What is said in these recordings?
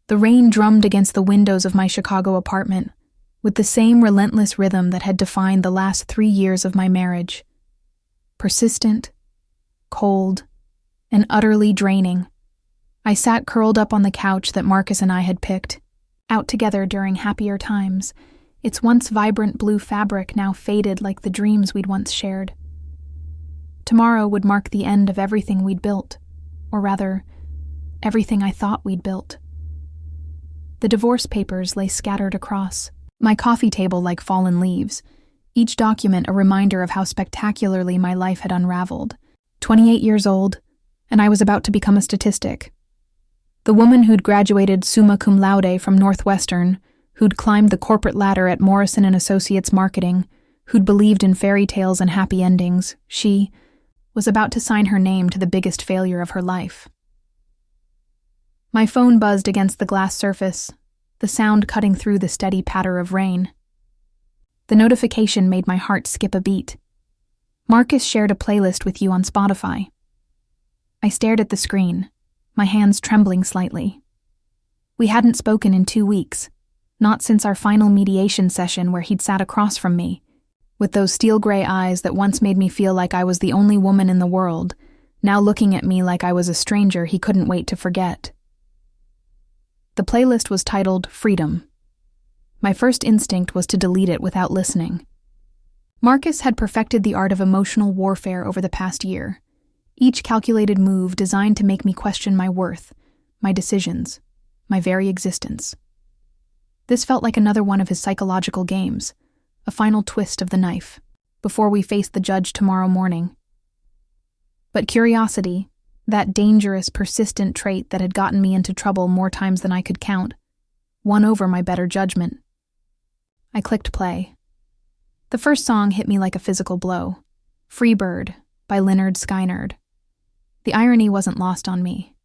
The rain drummed against the windows of my Chicago apartment, with the same relentless rhythm that had defined the last 3 years of my marriage. Persistent, cold, and utterly draining. I sat curled up on the couch that Marcus and I had picked, out together during happier times, its once vibrant blue fabric now faded like the dreams we'd once shared. Tomorrow would mark the end of everything we'd built, or rather, everything I thought we'd built. The divorce papers lay scattered across my coffee table like fallen leaves, each document a reminder of how spectacularly my life had unraveled. 28 years old, and I was about to become a statistic. The woman who'd graduated summa cum laude from Northwestern, who'd climbed the corporate ladder at Morrison & Associates Marketing, who'd believed in fairy tales and happy endings, she was about to sign her name to the biggest failure of her life. My phone buzzed against the glass surface, the sound cutting through the steady patter of rain. The notification made my heart skip a beat. Marcus shared a playlist with you on Spotify. I stared at the screen, my hands trembling slightly. We hadn't spoken in 2 weeks, not since our final mediation session where he'd sat across from me, with those steel gray eyes that once made me feel like I was the only woman in the world, now looking at me like I was a stranger he couldn't wait to forget. The playlist was titled Freedom. My first instinct was to delete it without listening. Marcus had perfected the art of emotional warfare over the past year, each calculated move designed to make me question my worth, my decisions, my very existence. This felt like another one of his psychological games, a final twist of the knife, before we faced the judge tomorrow morning. But curiosity, that dangerous, persistent trait that had gotten me into trouble more times than I could count, won over my better judgment. I clicked play. The first song hit me like a physical blow, Freebird by Lynyrd Skynyrd. The irony wasn't lost on me.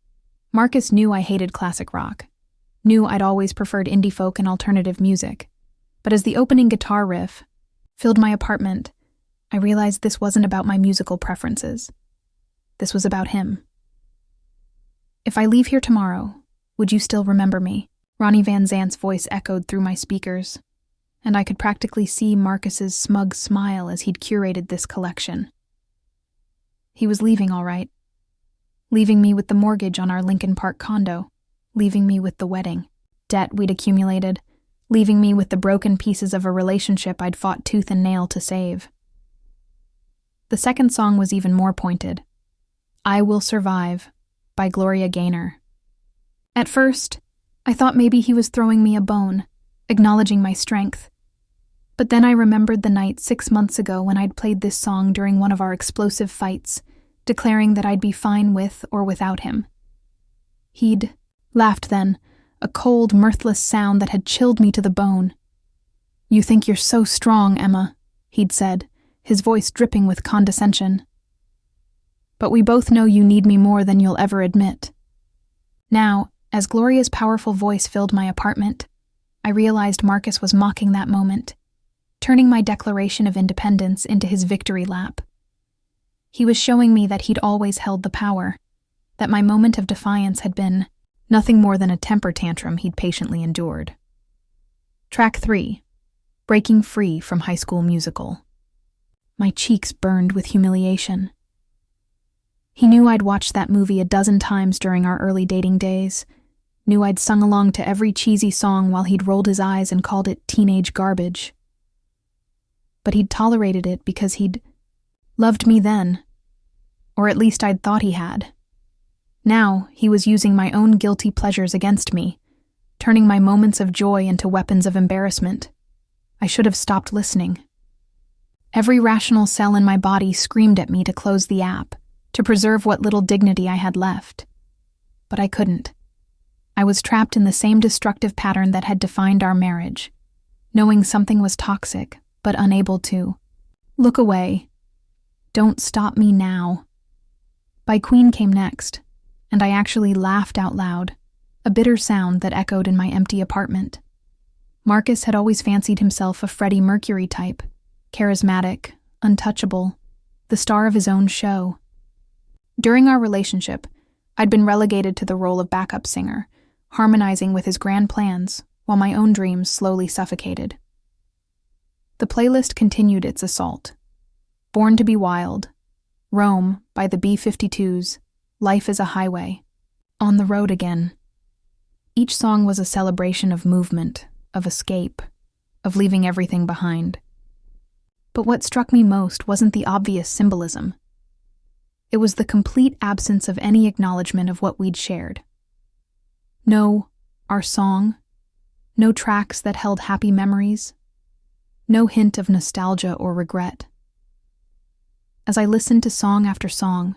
Marcus knew I hated classic rock, knew I'd always preferred indie folk and alternative music, but as the opening guitar riff filled my apartment, I realized this wasn't about my musical preferences. This was about him. If I leave here tomorrow, would you still remember me? Ronnie Van Zant's voice echoed through my speakers, and I could practically see Marcus's smug smile as he'd curated this collection. He was leaving all right. Leaving me with the mortgage on our Lincoln Park condo, leaving me with the wedding, debt we'd accumulated, leaving me with the broken pieces of a relationship I'd fought tooth and nail to save. The second song was even more pointed. I Will Survive by Gloria Gaynor. At first, I thought maybe he was throwing me a bone, acknowledging my strength. But then I remembered the night 6 months ago when I'd played this song during one of our explosive fights, declaring that I'd be fine with or without him. He'd laughed then, a cold, mirthless sound that had chilled me to the bone. You think you're so strong, Emma, he'd said, his voice dripping with condescension. But we both know you need me more than you'll ever admit. Now, as Gloria's powerful voice filled my apartment, I realized Marcus was mocking that moment, turning my declaration of independence into his victory lap. He was showing me that he'd always held the power, that my moment of defiance had been nothing more than a temper tantrum he'd patiently endured. Track 3, Breaking Free from High School Musical. My cheeks burned with humiliation. He knew I'd watched that movie a dozen times during our early dating days, knew I'd sung along to every cheesy song while he'd rolled his eyes and called it teenage garbage. But he'd tolerated it because he'd loved me then, or at least I'd thought he had. Now he was using my own guilty pleasures against me, turning my moments of joy into weapons of embarrassment. I should have stopped listening. Every rational cell in my body screamed at me to close the app, to preserve what little dignity I had left. But I couldn't. I was trapped in the same destructive pattern that had defined our marriage, knowing something was toxic, but unable to look away. Don't Stop Me Now by Queen came next, and I actually laughed out loud, a bitter sound that echoed in my empty apartment. Marcus had always fancied himself a Freddie Mercury type, charismatic, untouchable, the star of his own show. During our relationship, I'd been relegated to the role of backup singer, harmonizing with his grand plans while my own dreams slowly suffocated. The playlist continued its assault. Born to be Wild, Rome by the B-52s, Life is a Highway, On the Road Again. Each song was a celebration of movement, of escape, of leaving everything behind. But what struck me most wasn't the obvious symbolism. It was the complete absence of any acknowledgement of what we'd shared. No, our song, no tracks that held happy memories, no hint of nostalgia or regret. As I listened to song after song,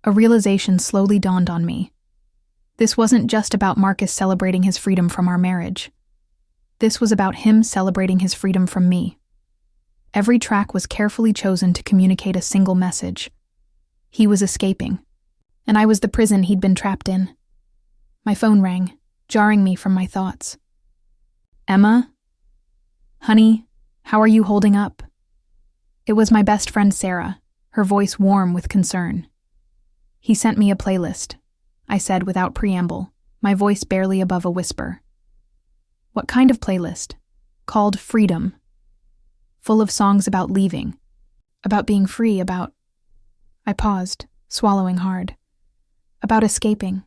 a realization slowly dawned on me. This wasn't just about Marcus celebrating his freedom from our marriage. This was about him celebrating his freedom from me. Every track was carefully chosen to communicate a single message. He was escaping, and I was the prison he'd been trapped in. My phone rang, jarring me from my thoughts. Emma? Honey, how are you holding up? It was my best friend Sarah, her voice warm with concern. He sent me a playlist, I said without preamble, my voice barely above a whisper. What kind of playlist? Called Freedom. Full of songs about leaving, about being free, about... I paused, swallowing hard. About escaping.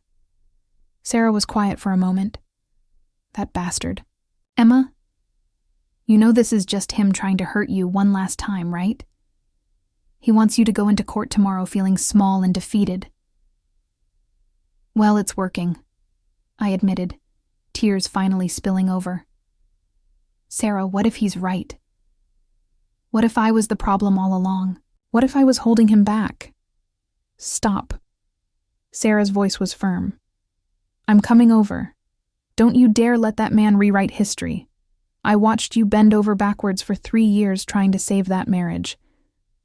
Sarah was quiet for a moment. That bastard. Emma? You know this is just him trying to hurt you one last time, right? He wants you to go into court tomorrow feeling small and defeated. Well, it's working, I admitted, tears finally spilling over. Sarah, what if he's right? What if I was the problem all along? What if I was holding him back? Stop. Sarah's voice was firm. I'm coming over. Don't you dare let that man rewrite history. I watched you bend over backwards for 3 years trying to save that marriage.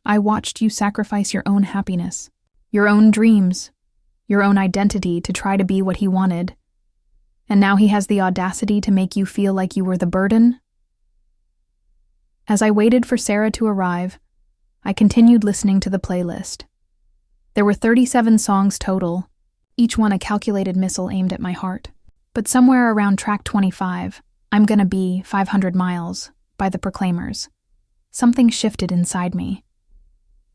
I watched you sacrifice your own happiness, your own dreams, your own identity to try to be what he wanted. And now he has the audacity to make you feel like you were the burden? As I waited for Sarah to arrive, I continued listening to the playlist. There were 37 songs total, each one a calculated missile aimed at my heart. But somewhere around track 25, I'm Gonna Be 500 Miles by the Proclaimers, something shifted inside me.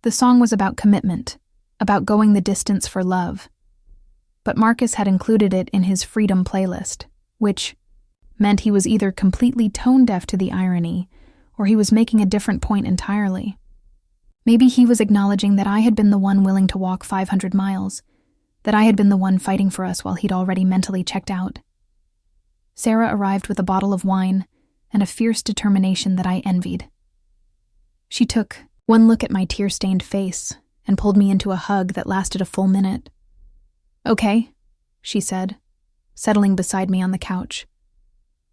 The song was about commitment, about going the distance for love. But Marcus had included it in his Freedom playlist, which meant he was either completely tone-deaf to the irony, or he was making a different point entirely. Maybe he was acknowledging that I had been the one willing to walk 500 miles, that I had been the one fighting for us while he'd already mentally checked out. Sarah arrived with a bottle of wine and a fierce determination that I envied. She took one look at my tear-stained face and pulled me into a hug that lasted a full minute. Okay, she said, settling beside me on the couch.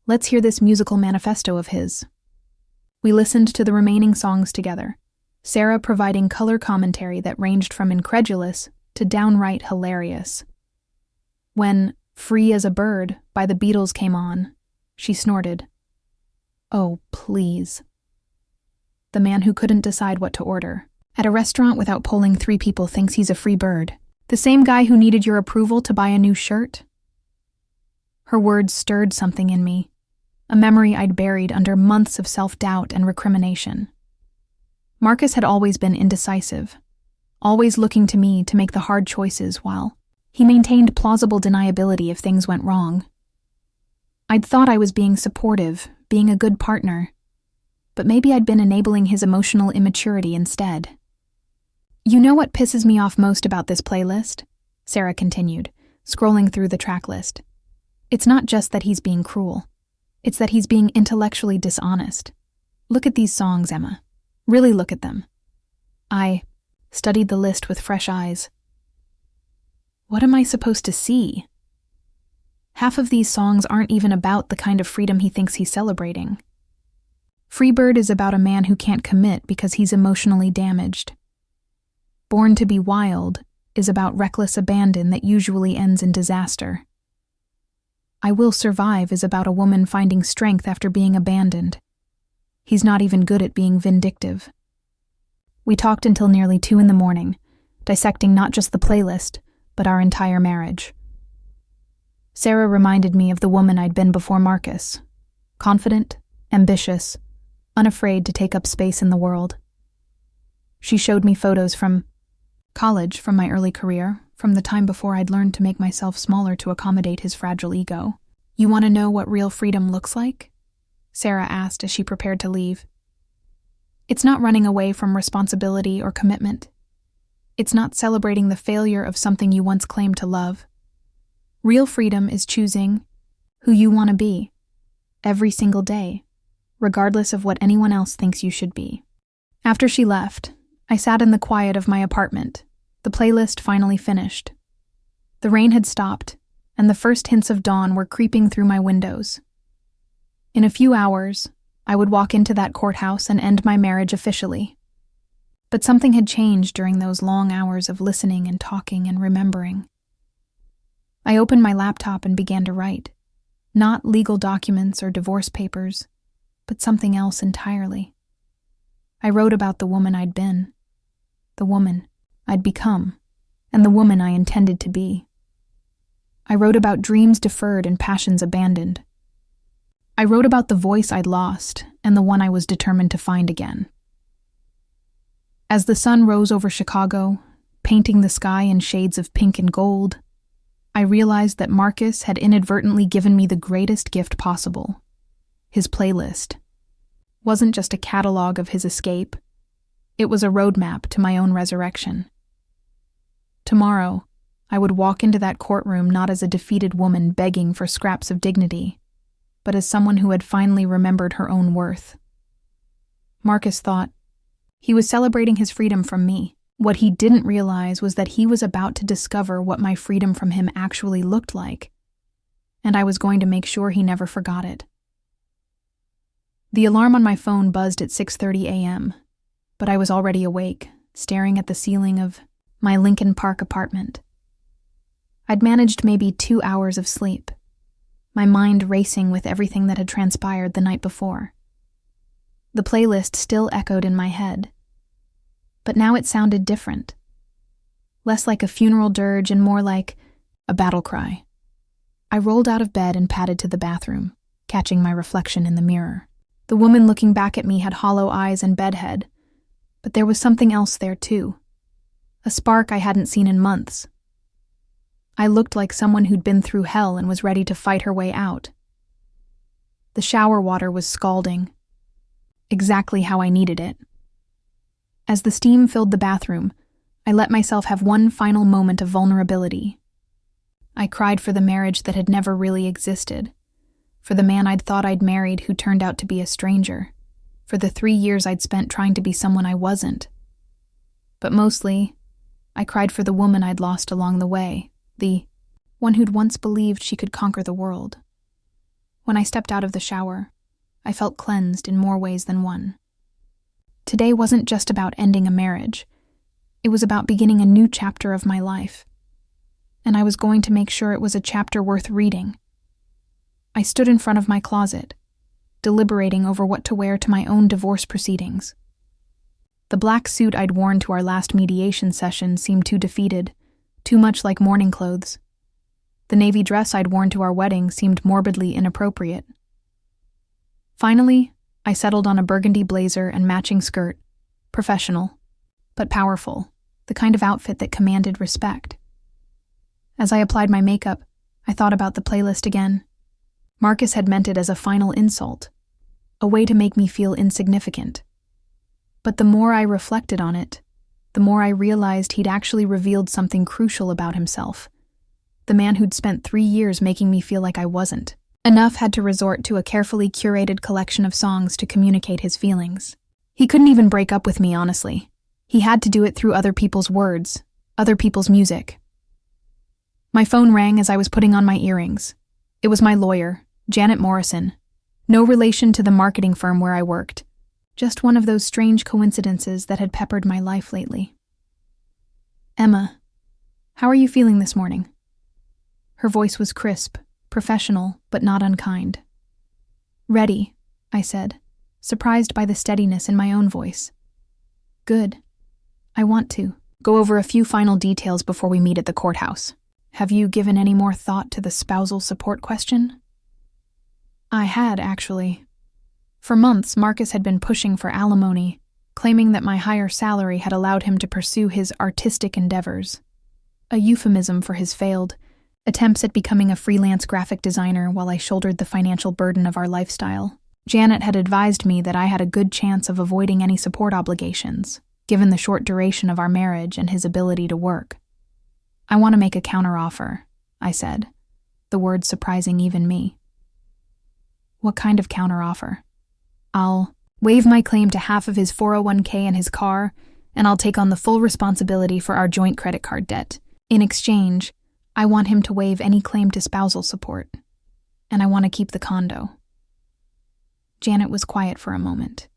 Let's hear this musical manifesto of his. We listened to the remaining songs together, Sarah providing color commentary that ranged from incredulous to downright hilarious. When Free as a Bird by the Beatles came on, she snorted. Oh, please. The man who couldn't decide what to order. At a restaurant without polling 3 people thinks he's a free bird. The same guy who needed your approval to buy a new shirt? Her words stirred something in me, a memory I'd buried under months of self-doubt and recrimination. Marcus had always been indecisive, always looking to me to make the hard choices while he maintained plausible deniability if things went wrong. I'd thought I was being supportive, being a good partner, but maybe I'd been enabling his emotional immaturity instead. You know what pisses me off most about this playlist? Sarah continued, scrolling through the track list. It's not just that he's being cruel. It's that he's being intellectually dishonest. Look at these songs, Emma. Really look at them. I studied the list with fresh eyes. What am I supposed to see? Half of these songs aren't even about the kind of freedom he thinks he's celebrating. Freebird is about a man who can't commit because he's emotionally damaged. Born to be Wild is about reckless abandon that usually ends in disaster. I Will Survive is about a woman finding strength after being abandoned. He's not even good at being vindictive. We talked until nearly 2 a.m, dissecting not just the playlist, but our entire marriage. Sarah reminded me of the woman I'd been before Marcus. Confident, ambitious, unafraid to take up space in the world. She showed me photos from college, from my early career, from the time before I'd learned to make myself smaller to accommodate his fragile ego. "You want to know what real freedom looks like?" Sarah asked as she prepared to leave. "It's not running away from responsibility or commitment. It's not celebrating the failure of something you once claimed to love. Real freedom is choosing who you want to be, every single day, regardless of what anyone else thinks you should be." After she left, I sat in the quiet of my apartment, the playlist finally finished. The rain had stopped, and the first hints of dawn were creeping through my windows. In a few hours, I would walk into that courthouse and end my marriage officially. But something had changed during those long hours of listening and talking and remembering. I opened my laptop and began to write. Not legal documents or divorce papers, but something else entirely. I wrote about the woman I'd been, the woman I'd become, and the woman I intended to be. I wrote about dreams deferred and passions abandoned. I wrote about the voice I'd lost and the one I was determined to find again. As the sun rose over Chicago, painting the sky in shades of pink and gold, I realized that Marcus had inadvertently given me the greatest gift possible. His playlist wasn't just a catalog of his escape. It was a roadmap to my own resurrection. Tomorrow, I would walk into that courtroom not as a defeated woman begging for scraps of dignity, but as someone who had finally remembered her own worth. Marcus thought he was celebrating his freedom from me. What he didn't realize was that he was about to discover what my freedom from him actually looked like, and I was going to make sure he never forgot it. The alarm on my phone buzzed at 6:30 a.m., but I was already awake, staring at the ceiling of my Lincoln Park apartment. I'd managed maybe 2 hours of sleep, my mind racing with everything that had transpired the night before. The playlist still echoed in my head, but now it sounded different. Less like a funeral dirge and more like a battle cry. I rolled out of bed and padded to the bathroom, catching my reflection in the mirror. The woman looking back at me had hollow eyes and bedhead, but there was something else there too. A spark I hadn't seen in months. I looked like someone who'd been through hell and was ready to fight her way out. The shower water was scalding, exactly how I needed it. As the steam filled the bathroom, I let myself have one final moment of vulnerability. I cried for the marriage that had never really existed, for the man I'd thought I'd married who turned out to be a stranger, for the 3 years I'd spent trying to be someone I wasn't. But mostly, I cried for the woman I'd lost along the way, the one who'd once believed she could conquer the world. When I stepped out of the shower, I felt cleansed in more ways than one. Today wasn't just about ending a marriage. It was about beginning a new chapter of my life. And I was going to make sure it was a chapter worth reading. I stood in front of my closet, deliberating over what to wear to my own divorce proceedings. The black suit I'd worn to our last mediation session seemed too defeated, too much like mourning clothes. The navy dress I'd worn to our wedding seemed morbidly inappropriate. Finally, I settled on a burgundy blazer and matching skirt, professional, but powerful, the kind of outfit that commanded respect. As I applied my makeup, I thought about the playlist again. Marcus had meant it as a final insult, a way to make me feel insignificant. But the more I reflected on it, the more I realized he'd actually revealed something crucial about himself. The man who'd spent 3 years making me feel like I wasn't. Enough had to resort to a carefully curated collection of songs to communicate his feelings. He couldn't even break up with me, honestly. He had to do it through other people's words, other people's music. My phone rang as I was putting on my earrings. It was my lawyer, Janet Morrison. No relation to the marketing firm where I worked. Just one of those strange coincidences that had peppered my life lately. "Emma, how are you feeling this morning?" Her voice was crisp, professional, but not unkind. "Ready," I said, surprised by the steadiness in my own voice. "Good. I want to go over a few final details before we meet at the courthouse." Have you given any more thought to the spousal support question? I had, actually. For months, Marcus had been pushing for alimony, claiming that my higher salary had allowed him to pursue his artistic endeavors, a euphemism for his failed attempts at becoming a freelance graphic designer while I shouldered the financial burden of our lifestyle. Janet had advised me that I had a good chance of avoiding any support obligations, given the short duration of our marriage and his ability to work. I want to make a counteroffer, I said, the words surprising even me. What kind of counteroffer? I'll waive my claim to half of his 401k and his car, and I'll take on the full responsibility for our joint credit card debt. In exchange, I want him to waive any claim to spousal support, and I want to keep the condo. Janet was quiet for a moment.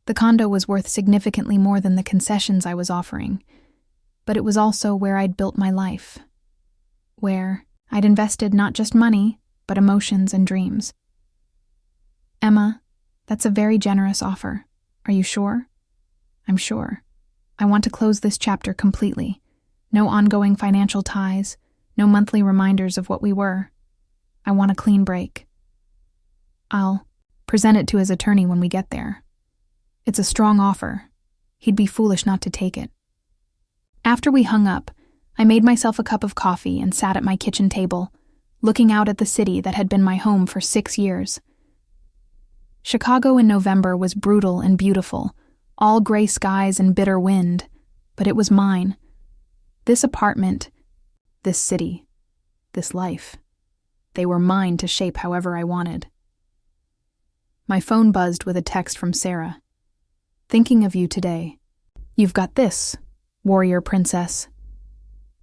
The condo was worth significantly more than the concessions I was offering, but it was also where I'd built my life, where I'd invested not just money, but emotions and dreams. Emma, that's a very generous offer. Are you sure? I'm sure. I want to close this chapter completely. No ongoing financial ties, no monthly reminders of what we were. I want a clean break. I'll present it to his attorney when we get there. It's a strong offer. He'd be foolish not to take it. After we hung up, I made myself a cup of coffee and sat at my kitchen table, looking out at the city that had been my home for 6 years. Chicago in November was brutal and beautiful, all gray skies and bitter wind, but it was mine. This apartment, this city, this life, they were mine to shape however I wanted. My phone buzzed with a text from Sarah. Thinking of you today. You've got this, warrior princess.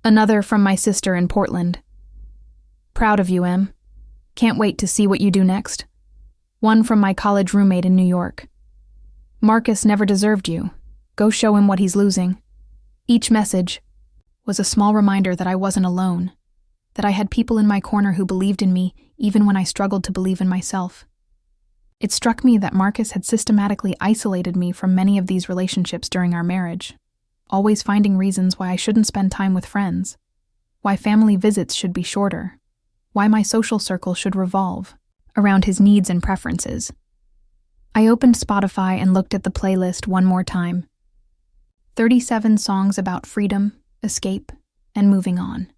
Another from my sister in Portland. Proud of you, Em. Can't wait to see what you do next. One from my college roommate in New York. Marcus never deserved you. Go show him what he's losing. Each message was a small reminder that I wasn't alone, that I had people in my corner who believed in me even when I struggled to believe in myself. It struck me that Marcus had systematically isolated me from many of these relationships during our marriage, always finding reasons why I shouldn't spend time with friends, why family visits should be shorter, why my social circle should revolve around his needs and preferences. I opened Spotify and looked at the playlist one more time. 37 songs about freedom, escape, and moving on.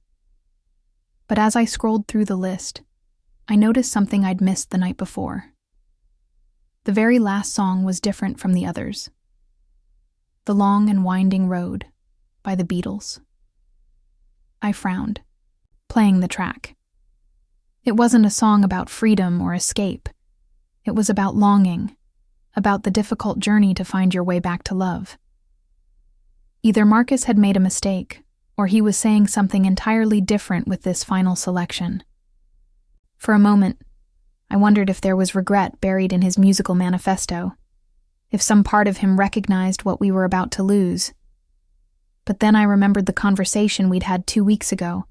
But as I scrolled through the list, I noticed something I'd missed the night before. The very last song was different from the others. The Long and Winding Road by the Beatles. I frowned, playing the track. It wasn't a song about freedom or escape. It was about longing, about the difficult journey to find your way back to love. Either Marcus had made a mistake, or he was saying something entirely different with this final selection. For a moment, I wondered if there was regret buried in his musical manifesto, if some part of him recognized what we were about to lose. But then I remembered the conversation we'd had 2 weeks ago,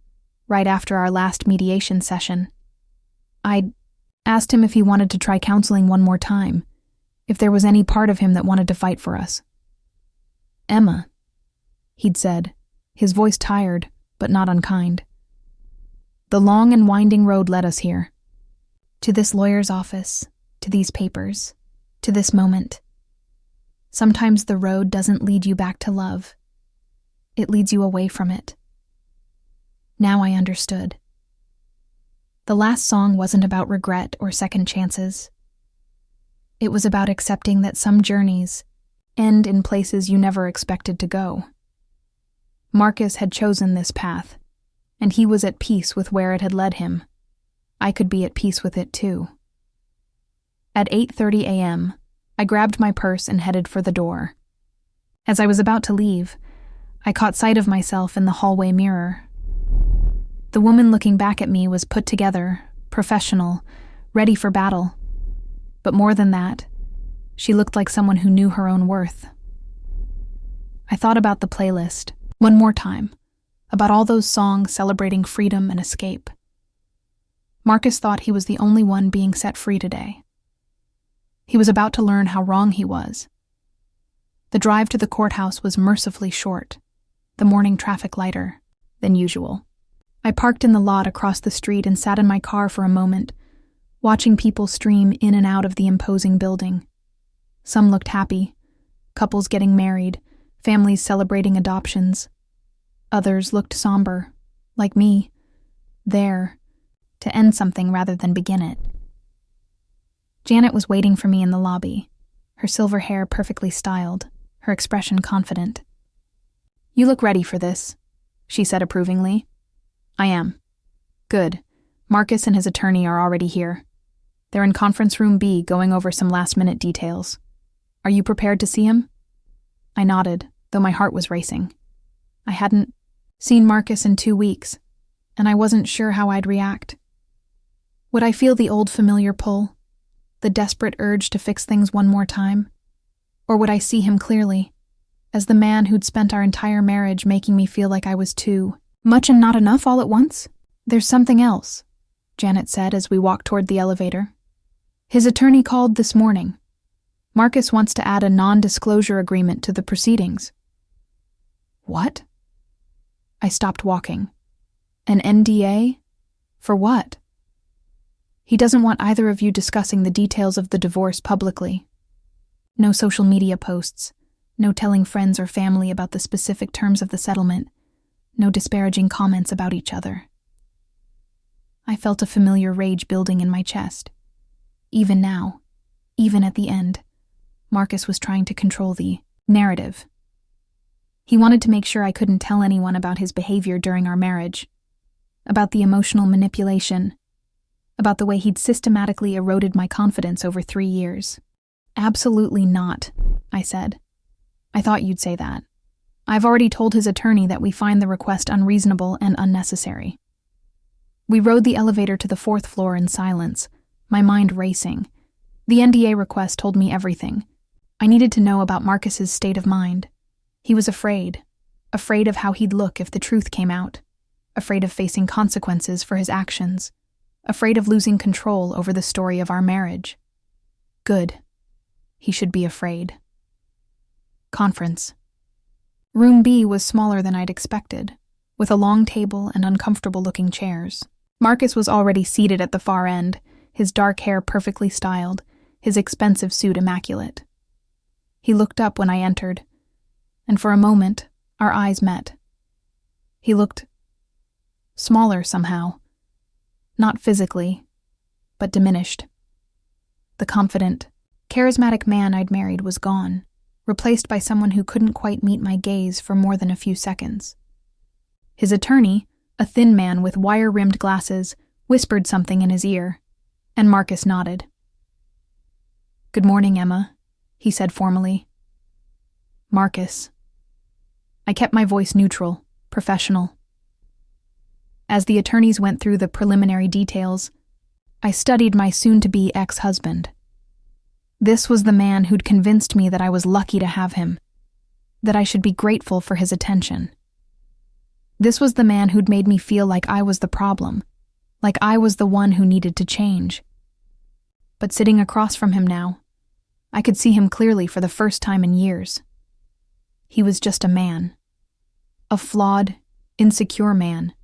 right after our last mediation session. I'd asked him if he wanted to try counseling one more time, if there was any part of him that wanted to fight for us. Emma, he'd said, his voice tired, but not unkind. The long and winding road led us here. To this lawyer's office, to these papers, to this moment. Sometimes the road doesn't lead you back to love. It leads you away from it. Now I understood. The last song wasn't about regret or second chances. It was about accepting that some journeys end in places you never expected to go. Marcus had chosen this path, and he was at peace with where it had led him. I could be at peace with it too. At 8:30 a.m., I grabbed my purse and headed for the door. As I was about to leave, I caught sight of myself in the hallway mirror. The woman looking back at me was put together, professional, ready for battle. But more than that, she looked like someone who knew her own worth. I thought about the playlist, one more time, about all those songs celebrating freedom and escape. Marcus thought he was the only one being set free today. He was about to learn how wrong he was. The drive to the courthouse was mercifully short, the morning traffic lighter than usual. I parked in the lot across the street and sat in my car for a moment, watching people stream in and out of the imposing building. Some looked happy, couples getting married, families celebrating adoptions. Others looked somber, like me, there, to end something rather than begin it. Janet was waiting for me in the lobby, her silver hair perfectly styled, her expression confident. "You look ready for this," she said approvingly. "I am." "Good. Marcus and his attorney are already here. They're in conference room B going over some last-minute details. Are you prepared to see him?" I nodded, though my heart was racing. I hadn't seen Marcus in 2 weeks, and I wasn't sure how I'd react. Would I feel the old familiar pull, the desperate urge to fix things one more time? Or would I see him clearly, as the man who'd spent our entire marriage making me feel like I was too much and not enough all at once? "There's something else," Janet said as we walked toward the elevator. "His attorney called this morning. Marcus wants to add a non-disclosure agreement to the proceedings." "What?" I stopped walking. "An NDA? For what?" "He doesn't want either of you discussing the details of the divorce publicly. No social media posts, no telling friends or family about the specific terms of the settlement, no disparaging comments about each other." I felt a familiar rage building in my chest. Even now, even at the end, Marcus was trying to control the narrative. He wanted to make sure I couldn't tell anyone about his behavior during our marriage, about the emotional manipulation, about the way he'd systematically eroded my confidence over 3 years. "Absolutely not," I said. "I thought you'd say that. I've already told his attorney that we find the request unreasonable and unnecessary." We rode the elevator to the 4th floor in silence, my mind racing. The NDA request told me everything. I needed to know about Marcus's state of mind. He was afraid of how he'd look if the truth came out, afraid of facing consequences for his actions, afraid of losing control over the story of our marriage. Good. He should be afraid. Conference. Room B was smaller than I'd expected, with a long table and uncomfortable-looking chairs. Marcus was already seated at the far end, his dark hair perfectly styled, his expensive suit immaculate. He looked up when I entered, and for a moment, our eyes met. He looked smaller somehow, not physically, but diminished. The confident, charismatic man I'd married was gone, replaced by someone who couldn't quite meet my gaze for more than a few seconds. His attorney, a thin man with wire-rimmed glasses, whispered something in his ear, and Marcus nodded. "Good morning, Emma," he said formally. "Marcus." I kept my voice neutral, professional. As the attorneys went through the preliminary details, I studied my soon-to-be ex-husband. This was the man who'd convinced me that I was lucky to have him, that I should be grateful for his attention. This was the man who'd made me feel like I was the problem, like I was the one who needed to change. But sitting across from him now, I could see him clearly for the first time in years. He was just a man. A flawed, insecure man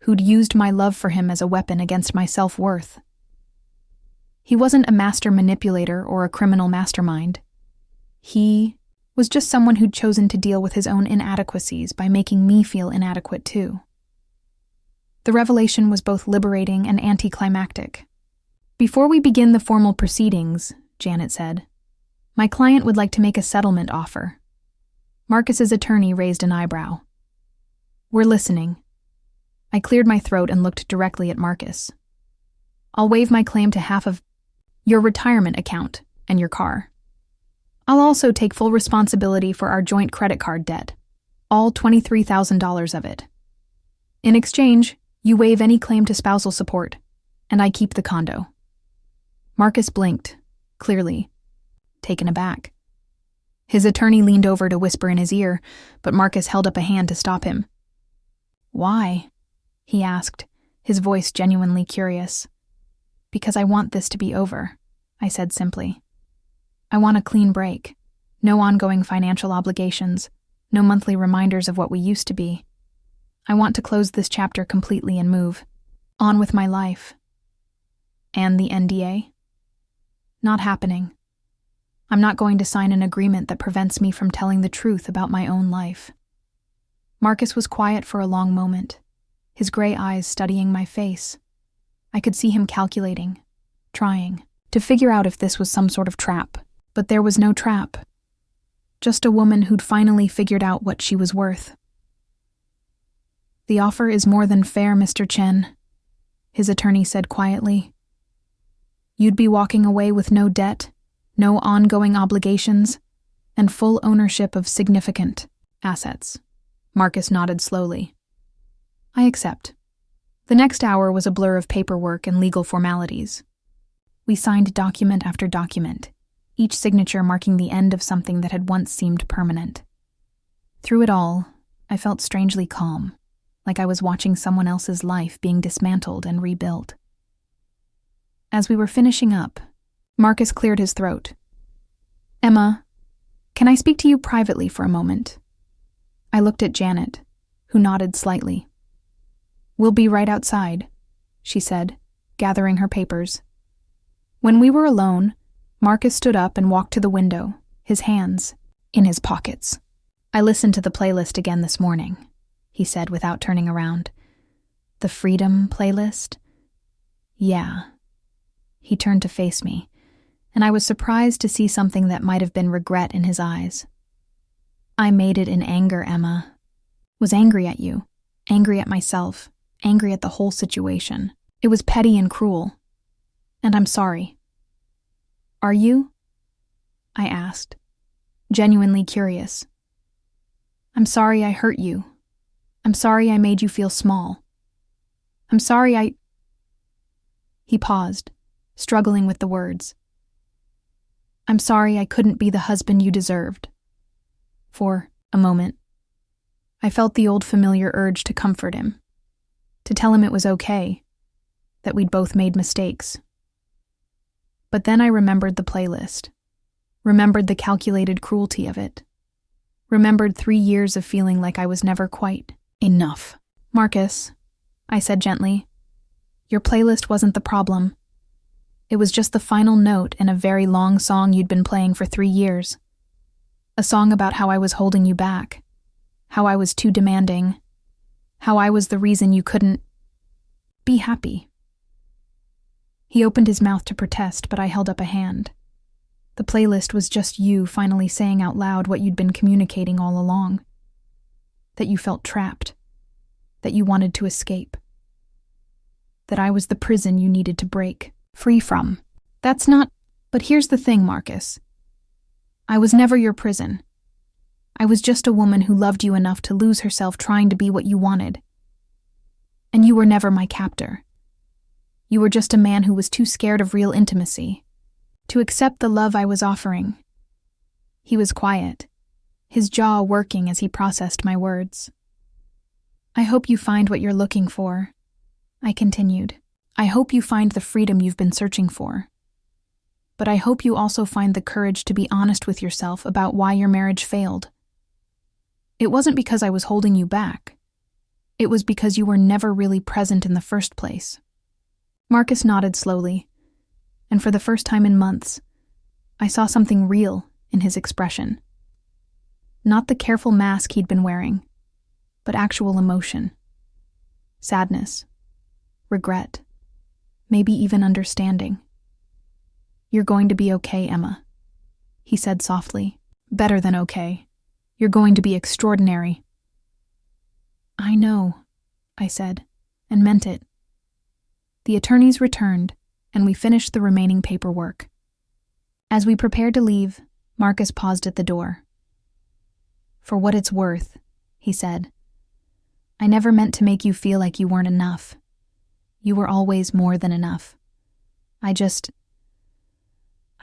who'd used my love for him as a weapon against my self-worth. He wasn't a master manipulator or a criminal mastermind. He was just someone who'd chosen to deal with his own inadequacies by making me feel inadequate too. The revelation was both liberating and anticlimactic. "Before we begin the formal proceedings," Janet said, "my client would like to make a settlement offer." Marcus's attorney raised an eyebrow. "We're listening." I cleared my throat and looked directly at Marcus. "I'll waive my claim to half of your retirement account and your car. I'll also take full responsibility for our joint credit card debt, all $23,000 of it. In exchange, you waive any claim to spousal support, and I keep the condo." Marcus blinked, clearly taken aback. His attorney leaned over to whisper in his ear, but Marcus held up a hand to stop him. "Why?" he asked, his voice genuinely curious. "Because I want this to be over," I said simply. "I want a clean break. No ongoing financial obligations, no monthly reminders of what we used to be. I want to close this chapter completely and move on with my life. And the NDA? Not happening. I'm not going to sign an agreement that prevents me from telling the truth about my own life. Marcus was quiet for a long moment, his gray eyes studying my face. I could see him calculating, trying to figure out if this was some sort of trap. But there was no trap. Just a woman who'd finally figured out what she was worth. "The offer is more than fair, Mr. Chen," his attorney said quietly. "You'd be walking away with no debt, no ongoing obligations, and full ownership of significant assets." Marcus nodded slowly. "I accept." The next hour was a blur of paperwork and legal formalities. We signed document after document, each signature marking the end of something that had once seemed permanent. Through it all, I felt strangely calm, like I was watching someone else's life being dismantled and rebuilt. As we were finishing up, Marcus cleared his throat. "Emma, can I speak to you privately for a moment?" I looked at Janet, who nodded slightly. "We'll be right outside," she said, gathering her papers. When we were alone, Marcus stood up and walked to the window, his hands in his pockets. "I listened to the playlist again this morning," he said without turning around. "The Freedom playlist?" "Yeah." He turned to face me, and I was surprised to see something that might have been regret in his eyes. "I made it in anger, Emma. Was angry at you, angry at myself, angry at the whole situation. It was petty and cruel. And I'm sorry." "Are you?" I asked, genuinely curious. "I'm sorry I hurt you. I'm sorry I made you feel small. I'm sorry I—" He paused, struggling with the words. "I'm sorry I couldn't be the husband you deserved." For a moment, I felt the old familiar urge to comfort him, to tell him it was okay, that we'd both made mistakes. But then I remembered the playlist, remembered the calculated cruelty of it, remembered 3 years of feeling like I was never quite enough. "Marcus," I said gently, "your playlist wasn't the problem. It was just the final note in a very long song you'd been playing for 3 years. A song about how I was holding you back, how I was too demanding, how I was the reason you couldn't be happy." He opened his mouth to protest, but I held up a hand. The playlist was just you finally saying out loud what you'd been communicating all along. That you felt trapped. That you wanted to escape. That I was the prison you needed to break free from. That's not— But here's the thing, Marcus. I was never your prison. I was just a woman who loved you enough to lose herself trying to be what you wanted. And you were never my captor. You were just a man who was too scared of real intimacy, to accept the love I was offering. He was quiet, his jaw working as he processed my words. "I hope you find what you're looking for," I continued. "I hope you find the freedom you've been searching for. But I hope you also find the courage to be honest with yourself about why your marriage failed. It wasn't because I was holding you back. It was because you were never really present in the first place." Marcus nodded slowly, and for the first time in months, I saw something real in his expression. Not the careful mask he'd been wearing, but actual emotion. Sadness, regret, maybe even understanding. "You're going to be okay, Emma," he said softly. "Better than okay. You're going to be extraordinary." "I know," I said, and meant it. The attorneys returned, and we finished the remaining paperwork. As we prepared to leave, Marcus paused at the door. "For what it's worth," he said, "I never meant to make you feel like you weren't enough. You were always more than enough. I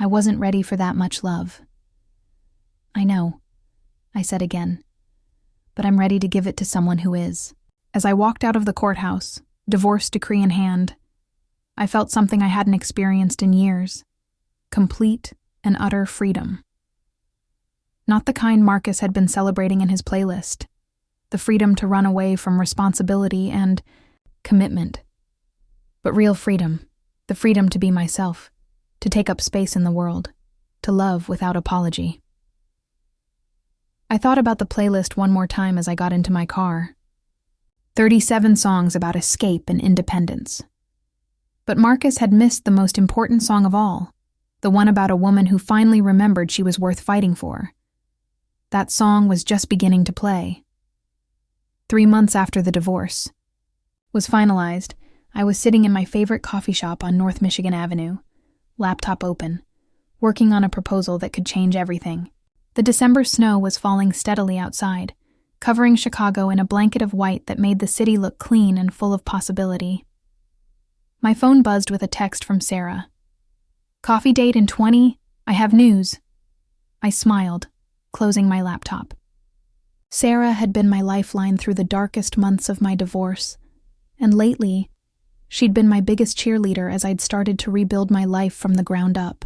wasn't ready for that much love." "I know," I said again, "but I'm ready to give it to someone who is." As I walked out of the courthouse, divorce decree in hand, I felt something I hadn't experienced in years: complete and utter freedom. Not the kind Marcus had been celebrating in his playlist, the freedom to run away from responsibility and commitment. But real freedom, the freedom to be myself, to take up space in the world, to love without apology. I thought about the playlist one more time as I got into my car. 37 songs about escape and independence. But Marcus had missed the most important song of all, the one about a woman who finally remembered she was worth fighting for. That song was just beginning to play. 3 months after the divorce was finalized, I was sitting in my favorite coffee shop on North Michigan Avenue, laptop open, working on a proposal that could change everything. The December snow was falling steadily outside, covering Chicago in a blanket of white that made the city look clean and full of possibility. My phone buzzed with a text from Sarah. "Coffee date in 20? I have news." I smiled, closing my laptop. Sarah had been my lifeline through the darkest months of my divorce, and lately, she'd been my biggest cheerleader as I'd started to rebuild my life from the ground up.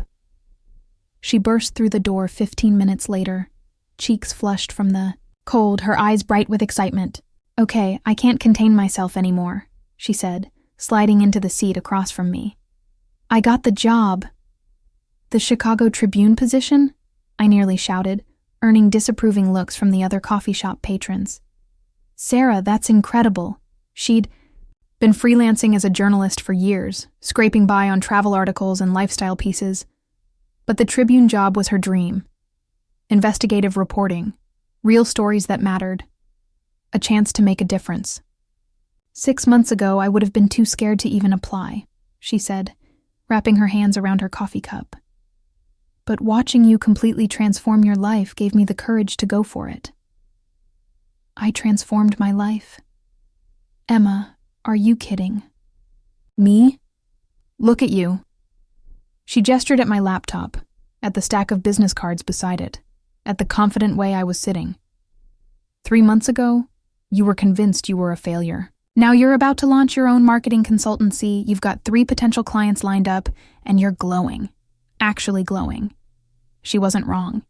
She burst through the door 15 minutes later, cheeks flushed from the cold, her eyes bright with excitement. "Okay, I can't contain myself anymore," she said, sliding into the seat across from me. "I got the job." "The Chicago Tribune position?" I nearly shouted, earning disapproving looks from the other coffee shop patrons. "Sarah, that's incredible." She'd been freelancing as a journalist for years, scraping by on travel articles and lifestyle pieces. But the Tribune job was her dream. Investigative reporting, real stories that mattered, a chance to make a difference. 6 months ago, I would have been too scared to even apply, she said, wrapping her hands around her coffee cup. But watching you completely transform your life gave me the courage to go for it. I transformed my life. Emma, are you kidding? Me? Look at you. She gestured at my laptop, at the stack of business cards beside it, at the confident way I was sitting. 3 months ago, you were convinced you were a failure. Now you're about to launch your own marketing consultancy, you've got 3 potential clients lined up, and you're glowing. Actually glowing. She wasn't wrong.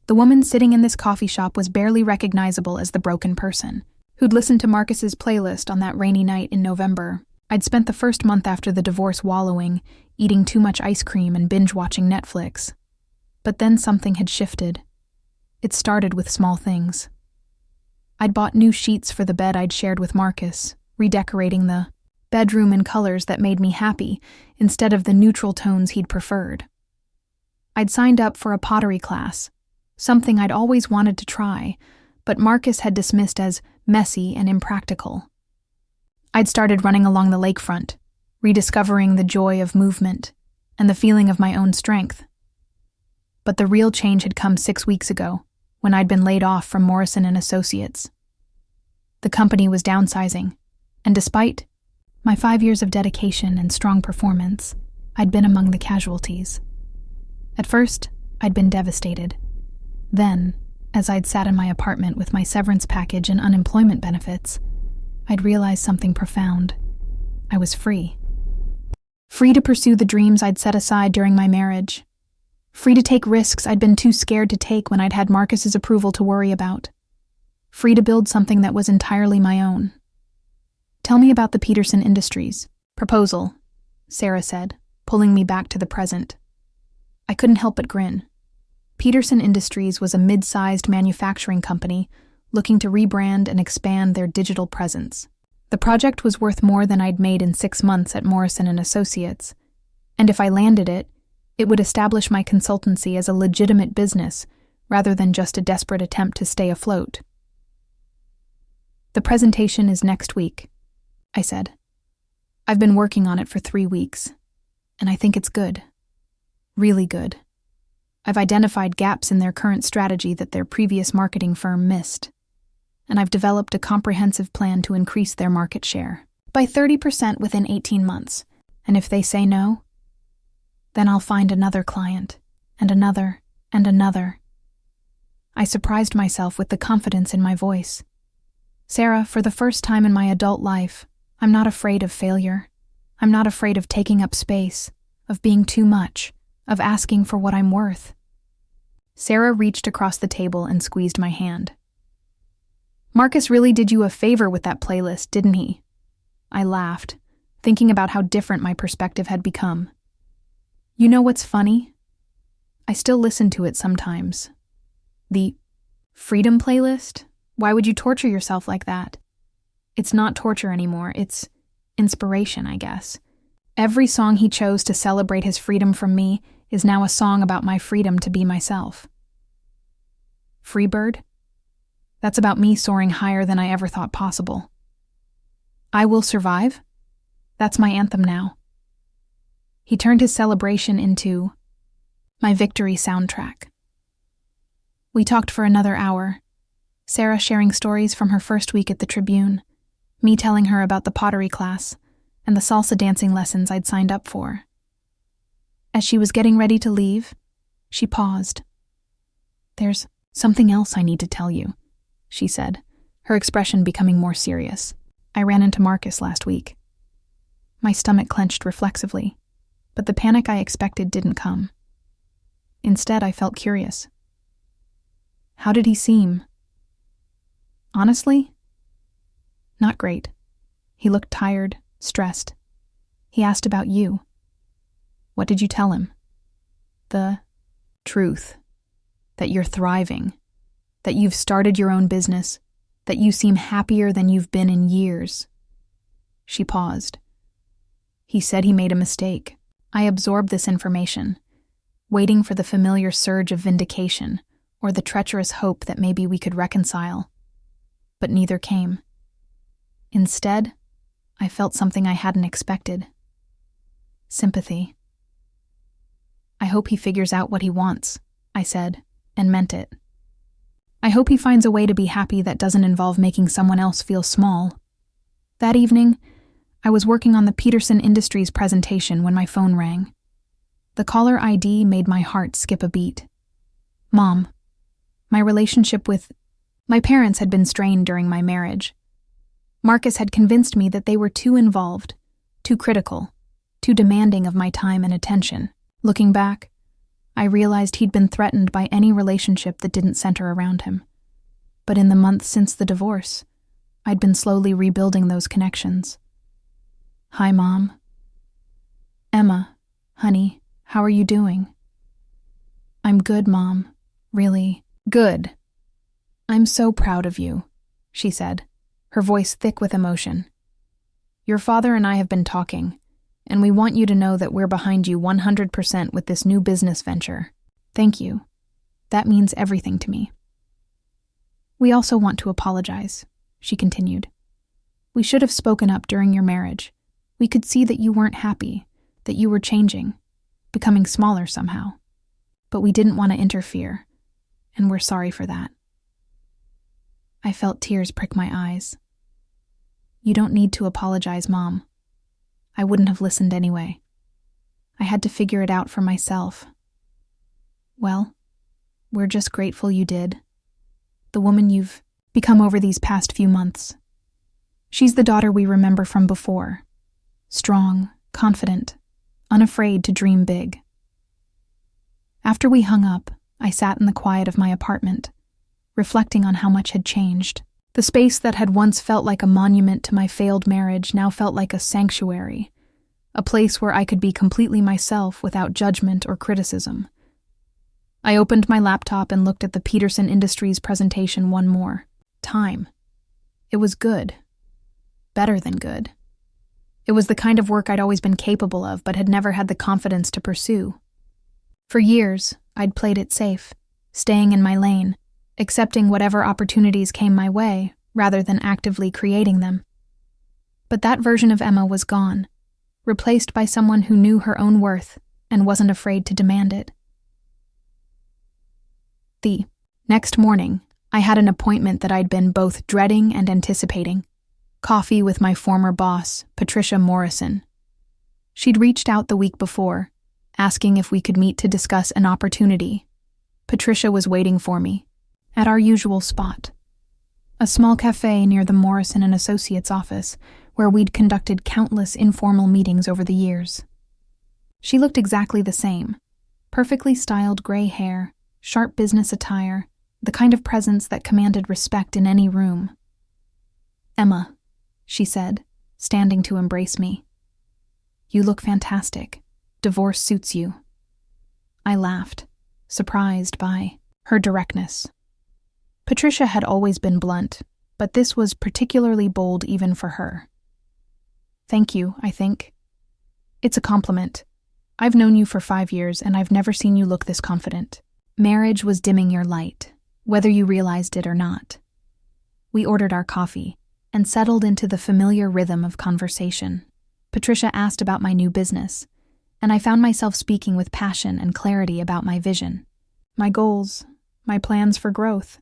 The woman sitting in this coffee shop was barely recognizable as the broken person, who'd listened to Marcus's playlist on that rainy night in November. I'd spent the first month after the divorce wallowing, eating too much ice cream and binge-watching Netflix. But then something had shifted. It started with small things. I'd bought new sheets for the bed I'd shared with Marcus, redecorating the bedroom in colors that made me happy instead of the neutral tones he'd preferred. I'd signed up for a pottery class, something I'd always wanted to try, but Marcus had dismissed as messy and impractical. I'd started running along the lakefront, rediscovering the joy of movement and the feeling of my own strength. But the real change had come 6 weeks ago, when I'd been laid off from Morrison & Associates. The company was downsizing, and despite my 5 years of dedication and strong performance, I'd been among the casualties. At first, I'd been devastated. Then, as I'd sat in my apartment with my severance package and unemployment benefits, I'd realized something profound. I was free. Free to pursue the dreams I'd set aside during my marriage. Free to take risks I'd been too scared to take when I'd had Marcus's approval to worry about. Free to build something that was entirely my own. "Tell me about the Peterson Industries proposal," Sarah said, pulling me back to the present. I couldn't help but grin. Peterson Industries was a mid-sized manufacturing company looking to rebrand and expand their digital presence. The project was worth more than I'd made in 6 months at Morrison & Associates, and if I landed it, it would establish my consultancy as a legitimate business rather than just a desperate attempt to stay afloat. "The presentation is next week," I said. "I've been working on it for 3 weeks, and I think it's good. Really good. I've identified gaps in their current strategy that their previous marketing firm missed, and I've developed a comprehensive plan to increase their market share by 30% within 18 months, and if they say no, then I'll find another client, and another, and another." I surprised myself with the confidence in my voice. "Sarah, for the first time in my adult life, I'm not afraid of failure. I'm not afraid of taking up space, of being too much, of asking for what I'm worth." Sarah reached across the table and squeezed my hand. Marcus really did you a favor with that playlist, didn't he? I laughed, thinking about how different my perspective had become. You know what's funny? I still listen to it sometimes. The Freedom playlist? Why would you torture yourself like that? It's not torture anymore, it's inspiration, I guess. Every song he chose to celebrate his freedom from me is now a song about my freedom to be myself. Freebird? That's about me soaring higher than I ever thought possible. I Will Survive? That's my anthem now. He turned his celebration into my victory soundtrack. We talked for another hour, Sarah sharing stories from her first week at the Tribune, me telling her about the pottery class and the salsa dancing lessons I'd signed up for. As she was getting ready to leave, she paused. There's something else I need to tell you, she said, her expression becoming more serious. I ran into Marcus last week. My stomach clenched reflexively, but the panic I expected didn't come. Instead, I felt curious. How did he seem? Honestly, not great. He looked tired, stressed. He asked about you. What did you tell him? The truth. That you're thriving. That you've started your own business. That you seem happier than you've been in years. She paused. He said he made a mistake. I absorbed this information, waiting for the familiar surge of vindication or the treacherous hope that maybe we could reconcile. But neither came. Instead, I felt something I hadn't expected. Sympathy. I hope he figures out what he wants, I said, and meant it. I hope he finds a way to be happy that doesn't involve making someone else feel small. That evening, I was working on the Peterson Industries presentation when my phone rang. The caller ID made my heart skip a beat. Mom. My relationship with my parents had been strained during my marriage. Marcus had convinced me that they were too involved, too critical, too demanding of my time and attention. Looking back, I realized he'd been threatened by any relationship that didn't center around him. But in the months since the divorce, I'd been slowly rebuilding those connections. Hi, Mom. Emma, honey, how are you doing? I'm good, Mom. Really good. I'm so proud of you, she said, her voice thick with emotion. Your father and I have been talking, and we want you to know that we're behind you 100% with this new business venture. Thank you. That means everything to me. We also want to apologize, she continued. We should have spoken up during your marriage. We could see that you weren't happy, that you were changing, becoming smaller somehow. But we didn't want to interfere, and we're sorry for that. I felt tears prick my eyes. You don't need to apologize, Mom. I wouldn't have listened anyway. I had to figure it out for myself. Well, we're just grateful you did. The woman you've become over these past few months. She's the daughter we remember from before. Strong, confident, unafraid to dream big. After we hung up, I sat in the quiet of my apartment, reflecting on how much had changed. The space that had once felt like a monument to my failed marriage now felt like a sanctuary, a place where I could be completely myself without judgment or criticism. I opened my laptop and looked at the Peterson Industries presentation one more time. It was good. Better than good. It was the kind of work I'd always been capable of but had never had the confidence to pursue. For years, I'd played it safe, staying in my lane, accepting whatever opportunities came my way rather than actively creating them. But that version of Emma was gone, replaced by someone who knew her own worth and wasn't afraid to demand it. The next morning, I had an appointment that I'd been both dreading and anticipating. Coffee with my former boss, Patricia Morrison. She'd reached out the week before, asking if we could meet to discuss an opportunity. Patricia was waiting for me, at our usual spot, a small cafe near the Morrison & Associates office where we'd conducted countless informal meetings over the years. She looked exactly the same, perfectly styled gray hair, sharp business attire, the kind of presence that commanded respect in any room. "Emma," she said, standing to embrace me. "You look fantastic. Divorce suits you." I laughed, surprised by her directness. Patricia had always been blunt, but this was particularly bold even for her. "Thank you, I think. It's a compliment. I've known you for 5 years, and I've never seen you look this confident." Marriage was dimming your light, whether you realized it or not. We ordered our coffee and settled into the familiar rhythm of conversation. Patricia asked about my new business, and I found myself speaking with passion and clarity about my vision, my goals, my plans for growth.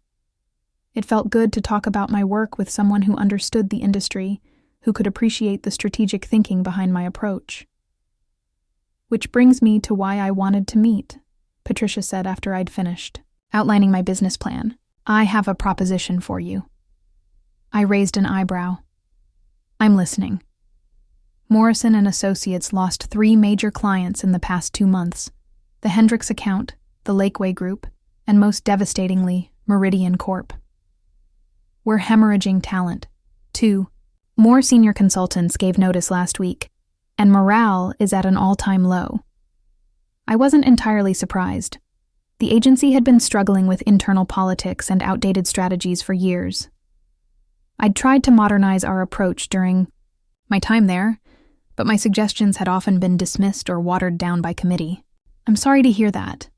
It felt good to talk about my work with someone who understood the industry, who could appreciate the strategic thinking behind my approach. "Which brings me to why I wanted to meet," Patricia said after I'd finished, outlining my business plan. "I have a proposition for you." I raised an eyebrow. "I'm listening." Morrison & Associates lost 3 major clients in the past 2 months: the Hendricks account, the Lakeway Group, and most devastatingly, Meridian Corp. "We're hemorrhaging talent. 2 more senior consultants gave notice last week, and morale is at an all-time low." I wasn't entirely surprised. The agency had been struggling with internal politics and outdated strategies for years. I'd tried to modernize our approach during my time there, but my suggestions had often been dismissed or watered down by committee. "I'm sorry to hear that,"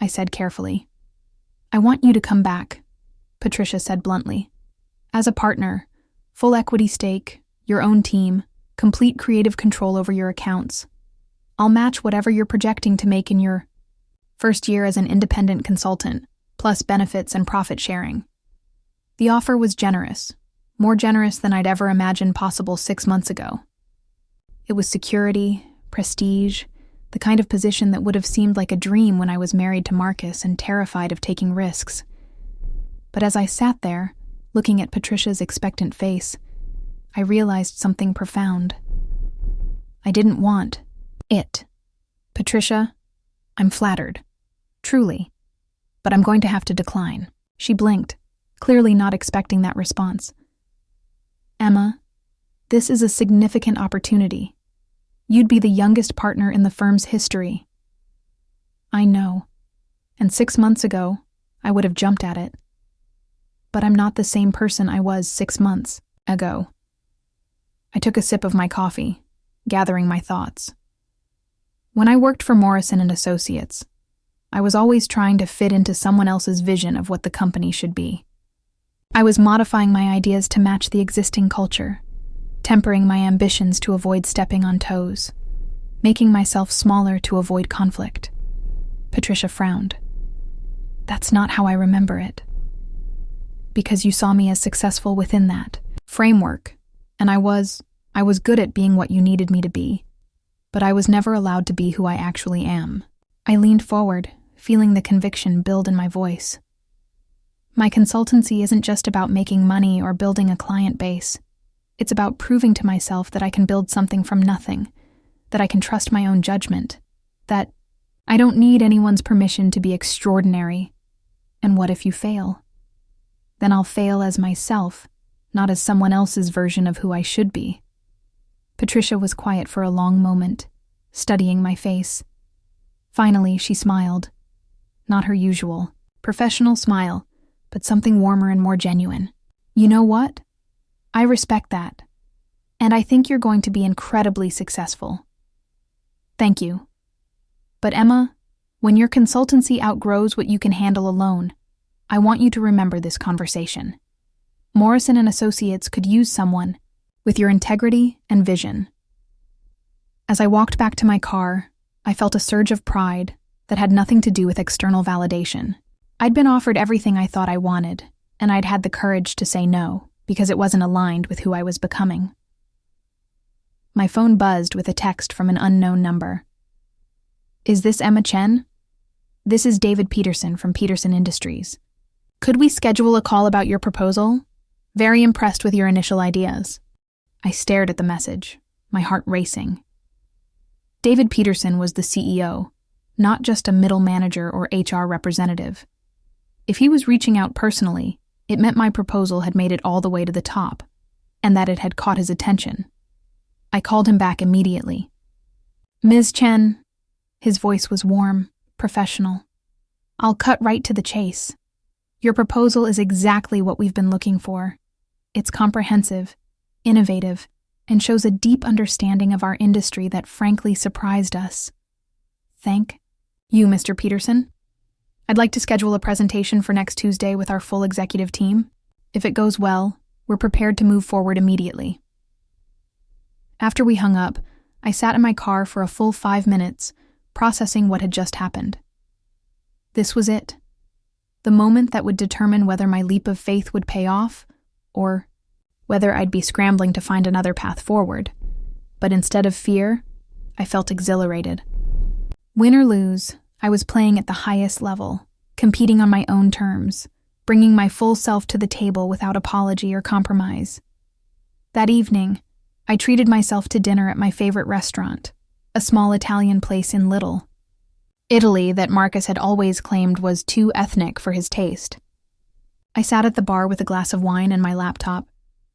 I said carefully. "I want you to come back," Patricia said bluntly. "As a partner, full equity stake, your own team, complete creative control over your accounts. I'll match whatever you're projecting to make in your first year as an independent consultant, plus benefits and profit sharing." The offer was generous, more generous than I'd ever imagined possible 6 months ago. It was security, prestige, the kind of position that would have seemed like a dream when I was married to Marcus and terrified of taking risks. But as I sat there, looking at Patricia's expectant face, I realized something profound. I didn't want it. "Patricia, I'm flattered. Truly. But I'm going to have to decline." She blinked, clearly not expecting that response. "Emma, this is a significant opportunity. You'd be the youngest partner in the firm's history." "I know. And 6 months ago, I would have jumped at it. But I'm not the same person I was 6 months ago." I took a sip of my coffee, gathering my thoughts. When I worked for Morrison & Associates, I was always trying to fit into someone else's vision of what the company should be. I was modifying my ideas to match the existing culture, tempering my ambitions to avoid stepping on toes, making myself smaller to avoid conflict. Patricia frowned. "That's not how I remember it." "Because you saw me as successful within that framework, and I was good at being what you needed me to be, but I was never allowed to be who I actually am." I leaned forward, feeling the conviction build in my voice. "My consultancy isn't just about making money or building a client base. It's about proving to myself that I can build something from nothing, that I can trust my own judgment, that I don't need anyone's permission to be extraordinary. And what if you fail? Then I'll fail as myself, not as someone else's version of who I should be." Patricia was quiet for a long moment, studying my face. Finally, she smiled. Not her usual, professional smile, but something warmer and more genuine. "You know what? I respect that. And I think you're going to be incredibly successful. Thank you. But Emma, when your consultancy outgrows what you can handle alone, I want you to remember this conversation. Morrison & Associates could use someone with your integrity and vision." As I walked back to my car, I felt a surge of pride that had nothing to do with external validation. I'd been offered everything I thought I wanted, and I'd had the courage to say no, because it wasn't aligned with who I was becoming. My phone buzzed with a text from an unknown number. "Is this Emma Chen? This is David Peterson from Peterson Industries. Could we schedule a call about your proposal? Very impressed with your initial ideas." I stared at the message, my heart racing. David Peterson was the CEO, not just a middle manager or HR representative. If he was reaching out personally, it meant my proposal had made it all the way to the top. and that it had caught his attention. I called him back immediately. "Ms. Chen," his voice was warm, professional. "I'll cut right to the chase. Your proposal is exactly what we've been looking for. It's comprehensive, innovative, and shows a deep understanding of our industry that frankly surprised us. Thank you, Mr. Peterson. I'd like to schedule a presentation for next Tuesday with our full executive team. If it goes well, we're prepared to move forward immediately." After we hung up, I sat in my car for a full 5 minutes, processing what had just happened. This was it. The moment that would determine whether my leap of faith would pay off, or whether I'd be scrambling to find another path forward. But instead of fear, I felt exhilarated. Win or lose, I was playing at the highest level, competing on my own terms, bringing my full self to the table without apology or compromise. That evening, I treated myself to dinner at my favorite restaurant, a small Italian place in Little, Italy that Marcus had always claimed was too ethnic for his taste. I sat at the bar with a glass of wine and my laptop,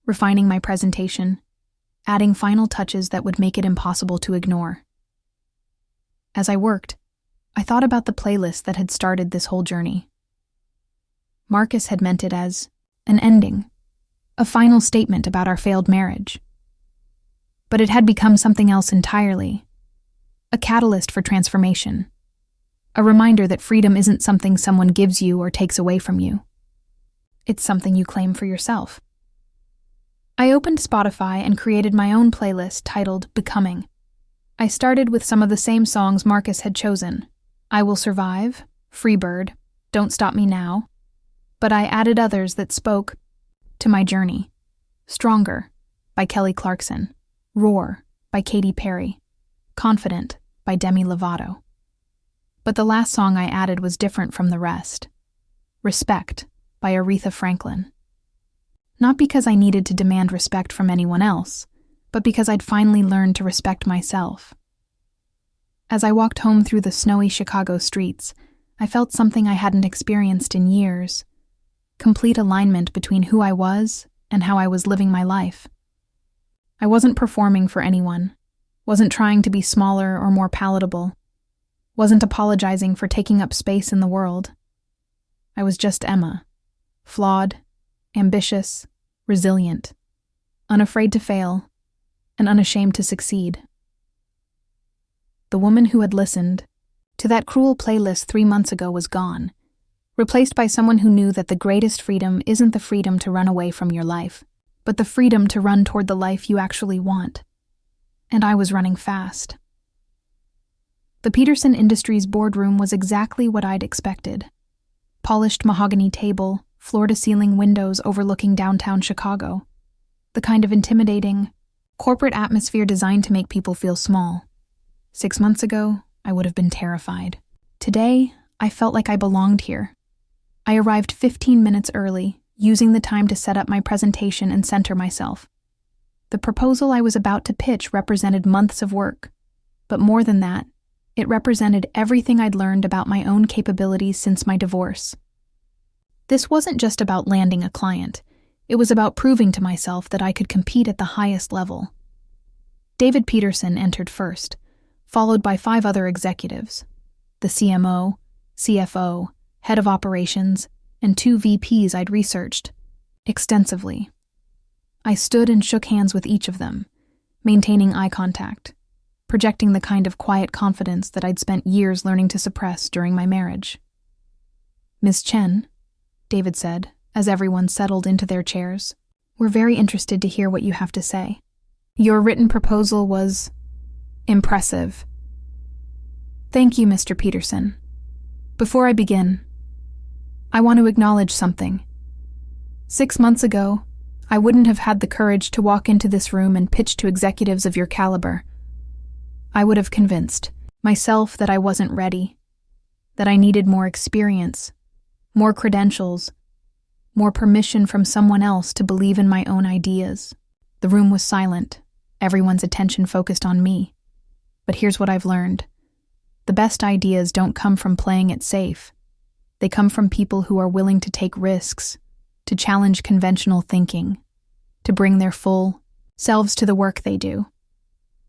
refining my presentation, adding final touches that would make it impossible to ignore. As I worked, I thought about the playlist that had started this whole journey. Marcus had meant it as an ending, a final statement about our failed marriage. But it had become something else entirely, a catalyst for transformation, a reminder that freedom isn't something someone gives you or takes away from you. It's something you claim for yourself. I opened Spotify and created my own playlist titled Becoming. I started with some of the same songs Marcus had chosen: I Will Survive, Freebird, Don't Stop Me Now, but I added others that spoke to my journey. Stronger, by Kelly Clarkson, Roar, by Katy Perry, Confident, by Demi Lovato. But the last song I added was different from the rest. Respect, by Aretha Franklin. Not because I needed to demand respect from anyone else, but because I'd finally learned to respect myself. As I walked home through the snowy Chicago streets, I felt something I hadn't experienced in years: complete alignment between who I was and how I was living my life. I wasn't performing for anyone, wasn't trying to be smaller or more palatable, wasn't apologizing for taking up space in the world. I was just Emma, flawed, ambitious, resilient, unafraid to fail, and unashamed to succeed. The woman who had listened to that cruel playlist 3 months ago was gone, replaced by someone who knew that the greatest freedom isn't the freedom to run away from your life, but the freedom to run toward the life you actually want. And I was running fast. The Peterson Industries boardroom was exactly what I'd expected. Polished mahogany table, floor-to-ceiling windows overlooking downtown Chicago. The kind of intimidating, corporate atmosphere designed to make people feel small. 6 months ago, I would have been terrified. Today, I felt like I belonged here. I arrived 15 minutes early, using the time to set up my presentation and center myself. The proposal I was about to pitch represented months of work, but more than that, it represented everything I'd learned about my own capabilities since my divorce. This wasn't just about landing a client. It was about proving to myself that I could compete at the highest level. David Peterson entered first, followed by 5 other executives: the CMO, CFO, head of operations, and 2 VPs I'd researched extensively. I stood and shook hands with each of them, maintaining eye contact, projecting the kind of quiet confidence that I'd spent years learning to suppress during my marriage. "Ms. Chen," David said, as everyone settled into their chairs, "we're very interested to hear what you have to say. Your written proposal was impressive." "Thank you, Mr. Peterson. Before I begin, I want to acknowledge something. 6 months ago, I wouldn't have had the courage to walk into this room and pitch to executives of your caliber. I would have convinced myself that I wasn't ready, that I needed more experience, more credentials, more permission from someone else to believe in my own ideas." The room was silent, everyone's attention focused on me. But here's what I've learned. The best ideas don't come from playing it safe. They come from people who are willing to take risks, to challenge conventional thinking, to bring their full selves to the work they do.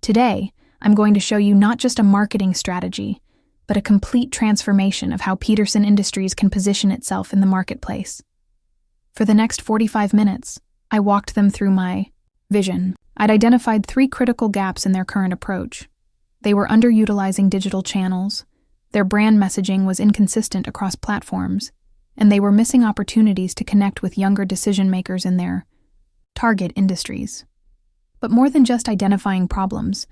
Today, I'm going to show you not just a marketing strategy, but a complete transformation of how Peterson Industries can position itself in the marketplace. For the next 45 minutes, I walked them through my vision. I'd identified 3 critical gaps in their current approach. They were underutilizing digital channels, their brand messaging was inconsistent across platforms, and they were missing opportunities to connect with younger decision-makers in their target industries. But more than just identifying problems,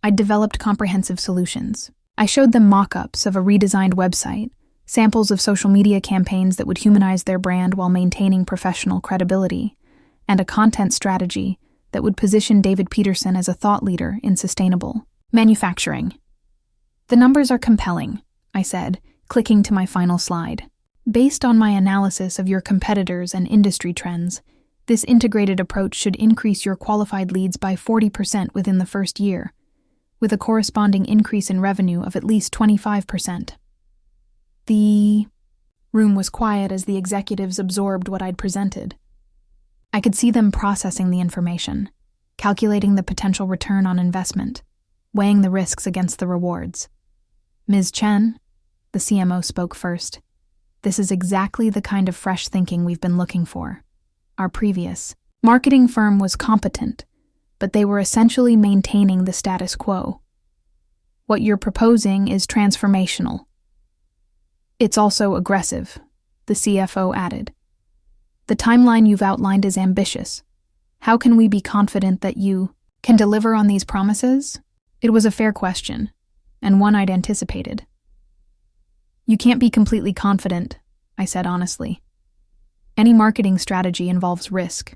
I'd developed comprehensive solutions. I showed them mock-ups of a redesigned website, samples of social media campaigns that would humanize their brand while maintaining professional credibility, and a content strategy that would position David Peterson as a thought leader in sustainable manufacturing. The numbers are compelling, I said, clicking to my final slide. Based on my analysis of your competitors and industry trends, this integrated approach should increase your qualified leads by 40% within the first year, with a corresponding increase in revenue of at least 25%. The room was quiet as the executives absorbed what I'd presented. I could see them processing the information, calculating the potential return on investment, weighing the risks against the rewards. Ms. Chen, the CMO, spoke first. This is exactly the kind of fresh thinking we've been looking for. Our previous marketing firm was competent, but they were essentially maintaining the status quo. What you're proposing is transformational. It's also aggressive, the CFO added. The timeline you've outlined is ambitious. How can we be confident that you can deliver on these promises? It was a fair question, and one I'd anticipated. You can't be completely confident, I said honestly. Any marketing strategy involves risk.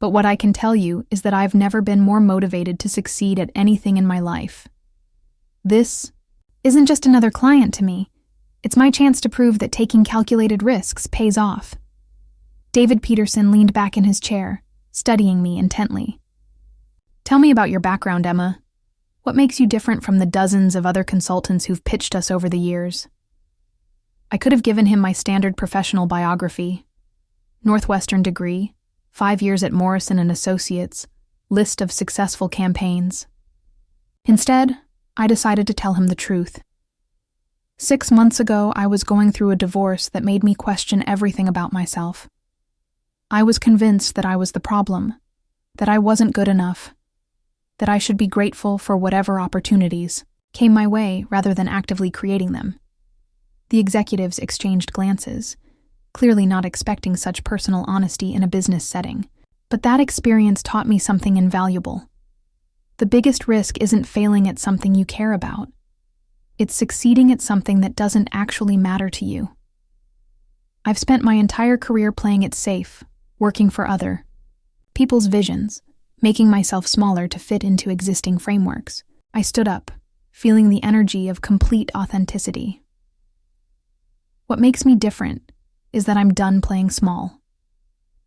But what I can tell you is that I've never been more motivated to succeed at anything in my life. This isn't just another client to me. It's my chance to prove that taking calculated risks pays off. David Peterson leaned back in his chair, studying me intently. Tell me about your background, Emma. What makes you different from the dozens of other consultants who've pitched us over the years? I could have given him my standard professional biography. Northwestern degree, 5 years at Morrison & Associates, list of successful campaigns. Instead, I decided to tell him the truth. 6 months ago, I was going through a divorce that made me question everything about myself. I was convinced that I was the problem, that I wasn't good enough, that I should be grateful for whatever opportunities came my way rather than actively creating them. The executives exchanged glances, clearly not expecting such personal honesty in a business setting. But that experience taught me something invaluable. The biggest risk isn't failing at something you care about. It's succeeding at something that doesn't actually matter to you. I've spent my entire career playing it safe, working for other people's visions, making myself smaller to fit into existing frameworks. I stood up, feeling the energy of complete authenticity. What makes me different is that I'm done playing small.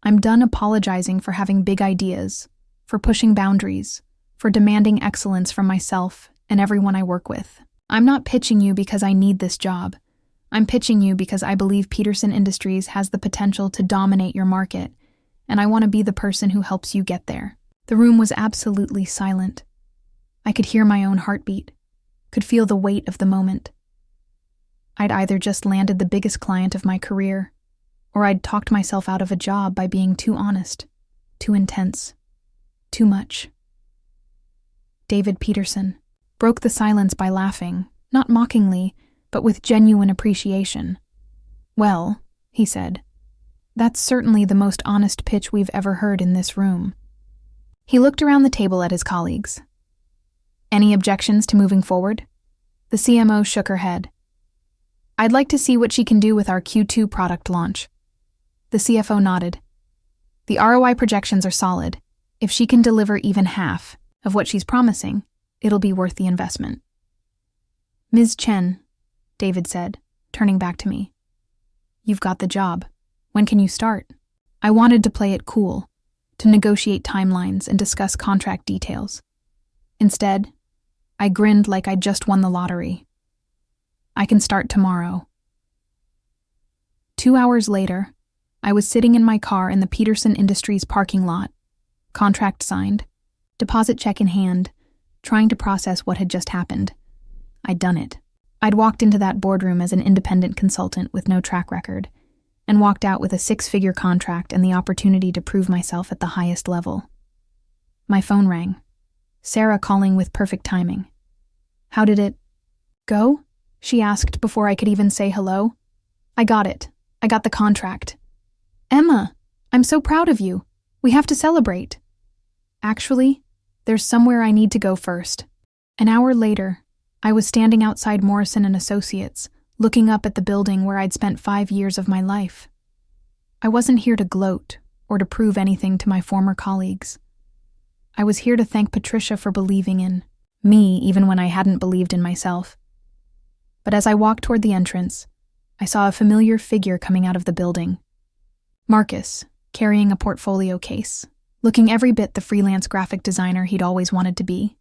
I'm done apologizing for having big ideas, for pushing boundaries, for demanding excellence from myself and everyone I work with. I'm not pitching you because I need this job. I'm pitching you because I believe Peterson Industries has the potential to dominate your market, and I want to be the person who helps you get there. The room was absolutely silent. I could hear my own heartbeat, could feel the weight of the moment. I'd either just landed the biggest client of my career, or I'd talked myself out of a job by being too honest, too intense, too much. David Peterson broke the silence by laughing, not mockingly, but with genuine appreciation. Well, he said, that's certainly the most honest pitch we've ever heard in this room. He looked around the table at his colleagues. Any objections to moving forward? The CMO shook her head. I'd like to see what she can do with our Q2 product launch. The CFO nodded. The ROI projections are solid. If she can deliver even half of what she's promising, it'll be worth the investment. Ms. Chen, David said, turning back to me. You've got the job. When can you start? I wanted to play it cool, to negotiate timelines and discuss contract details. Instead, I grinned like I'd just won the lottery. I can start tomorrow. 2 hours later, I was sitting in my car in the Peterson Industries parking lot, Contract signed. Deposit check in hand, trying to process what had just happened. I'd done it. I'd walked into that boardroom as an independent consultant with no track record, and walked out with a 6-figure contract and the opportunity to prove myself at the highest level. My phone rang. Sarah calling with perfect timing. How did it go? She asked before I could even say hello. I got it. I got the contract. Emma, I'm so proud of you. We have to celebrate. Actually, there's somewhere I need to go first. An hour later, I was standing outside Morrison & Associates, looking up at the building where I'd spent 5 years of my life. I wasn't here to gloat or to prove anything to my former colleagues. I was here to thank Patricia for believing in me even when I hadn't believed in myself. But as I walked toward the entrance, I saw a familiar figure coming out of the building. Marcus, carrying a portfolio case, looking every bit the freelance graphic designer he'd always wanted to be.